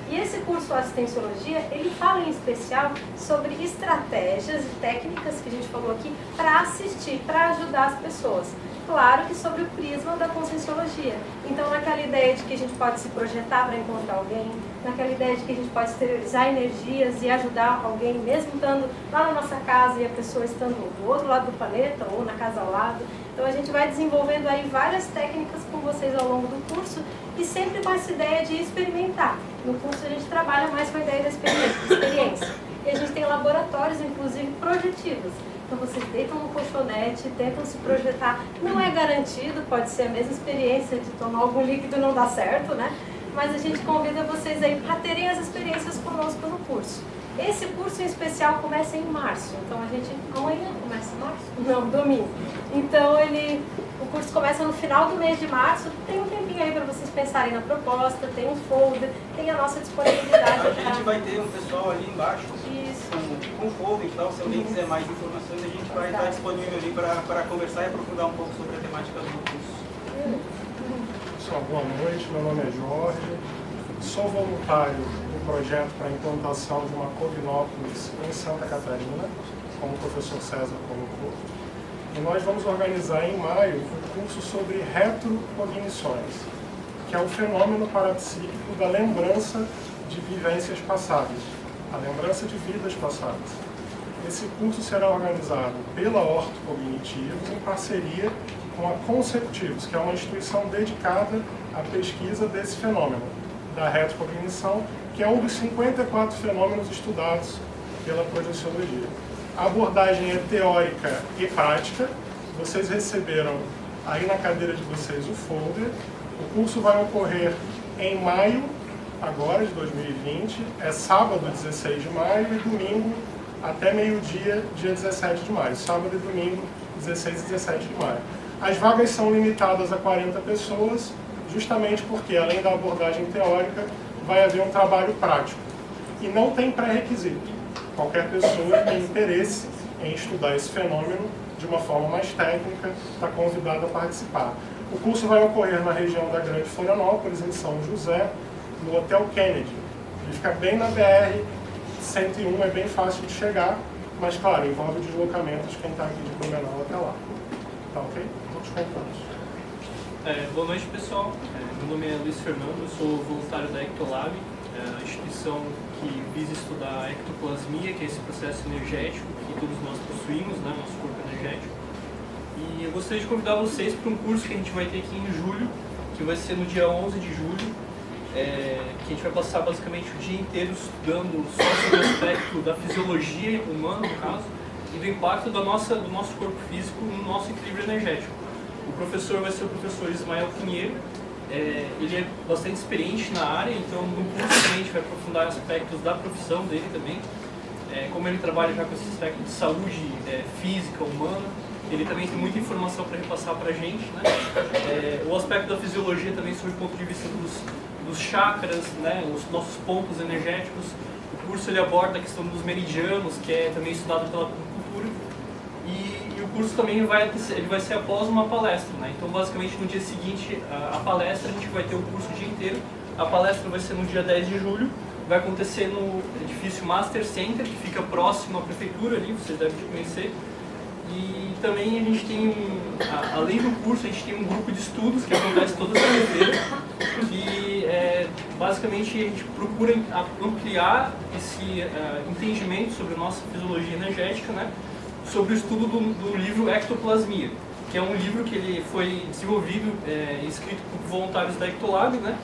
E esse curso Assistenciologia, ele fala em especial sobre estratégias e técnicas que a gente falou aqui para assistir, para ajudar as pessoas. Claro que sobre o prisma da Conscienciologia. Então, naquela ideia de que a gente pode se projetar para encontrar alguém, naquela ideia de que a gente pode exteriorizar energias e ajudar alguém, mesmo estando lá na nossa casa e a pessoa estando do outro lado do planeta ou na casa ao lado. Então, a gente vai desenvolvendo aí várias técnicas com vocês ao longo do curso e sempre com essa ideia de experimentar. No curso, a gente trabalha mais com a ideia da experiência. E a gente tem laboratórios, inclusive, projetivos. Então vocês deitam no colchonete, tentam se projetar. Não é garantido, pode ser a mesma experiência de tomar algum líquido e não dar certo, né? Mas a gente convida vocês aí para terem as experiências conosco no curso. Esse curso em especial começa em março. Então a gente... Amanhã começa em março? Não, domingo. Então o curso começa no final do mês de março. Tem um tempinho aí para vocês pensarem na proposta, tem um folder, tem a nossa disponibilidade. A gente vai ter um pessoal ali embaixo com folder e tal. Se alguém quiser mais informações, a gente vai estar disponível ali para conversar e aprofundar um pouco sobre a temática do curso. Pessoal, boa noite. Meu nome é Jorge. Sou voluntário do projeto para a implantação de uma Cognópolis em Santa Catarina, como o professor César colocou. E nós vamos organizar em maio um curso sobre retrocognições, que é o fenômeno parapsíquico da lembrança de vivências passadas, a lembrança de vidas passadas. Esse curso será organizado pela Ortocognitivos em parceria com a Consecutivos, que é uma instituição dedicada à pesquisa desse fenômeno, da retrocognição, que é um dos 54 fenômenos estudados pela projeciologia. A abordagem é teórica e prática. Vocês receberam aí na cadeira de vocês o folder. O curso vai ocorrer em maio, agora de 2020, é sábado 16 de maio e domingo até meio-dia, dia 17 de maio. Sábado e domingo, 16 e 17 de maio. As vagas são limitadas a 40 pessoas, justamente porque, além da abordagem teórica, vai haver um trabalho prático. E não tem pré-requisito. Qualquer pessoa que tem interesse em estudar esse fenômeno de uma forma mais técnica está convidada a participar. O curso vai ocorrer na região da Grande Florianópolis, em São José, no Hotel Kennedy. Ele fica bem na BR-101, é bem fácil de chegar, mas, claro, envolve deslocamentos quem está aqui de Blumenau até lá. Tá ok? Todos contados. Boa noite, pessoal. Meu nome é Luiz Fernando, eu sou voluntário da Ectolab, a instituição que visa estudar a ectoplasmia, que é esse processo energético que todos nós possuímos, né, nosso corpo energético. E eu gostaria de convidar vocês para um curso que a gente vai ter aqui em julho, que vai ser no dia 11 de julho, que a gente vai passar basicamente o dia inteiro estudando só sobre o aspecto da fisiologia humana, no caso, e do impacto do nosso corpo físico no nosso equilíbrio energético. O professor vai ser o professor Ismael Pinheiro. Ele é bastante experiente na área, então no curso também a gente vai aprofundar aspectos da profissão dele também. Como ele trabalha já com esse aspecto de saúde física, humana, ele também tem muita informação para repassar para a gente, né? O aspecto da fisiologia também sob o ponto de vista dos chakras, né? Os nossos pontos energéticos. O curso ele aborda a questão dos meridianos, que é também estudado pela acupuntura. E o curso também vai ser após uma palestra, né? Então, basicamente, no dia seguinte à palestra, a gente vai ter o curso o dia inteiro. A palestra vai ser no dia 10 de julho, vai acontecer no edifício Master Center, que fica próximo à prefeitura ali, vocês devem conhecer. E também a gente tem além do curso, a gente tem um grupo de estudos que acontece toda segunda-feira, que basicamente a gente procura ampliar esse entendimento sobre a nossa fisiologia energética, né? Sobre o estudo do livro Ectoplasmia, que é um livro que ele foi desenvolvido e escrito por voluntários da Ectolab, né?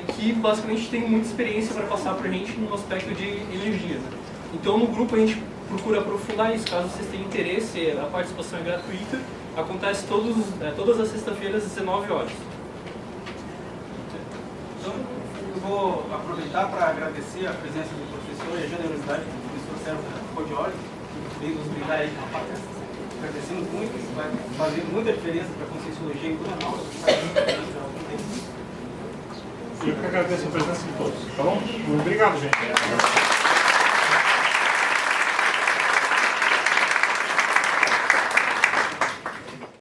Que basicamente tem muita experiência para passar para a gente no aspecto de energia, né? Então no grupo a gente procura aprofundar isso, caso vocês tenham interesse, a participação é gratuita, acontece todas as sextas-feiras às 19 horas. Então eu vou aproveitar para agradecer a presença do professor e a generosidade do professor Sérgio Codioli, que veio nos brindar aí com a palestra. Agradecemos muito, isso vai fazer muita diferença para a Conscienciologia em toda a nossa Eu que agradeço a presença de todos, tá bom? Muito obrigado, gente.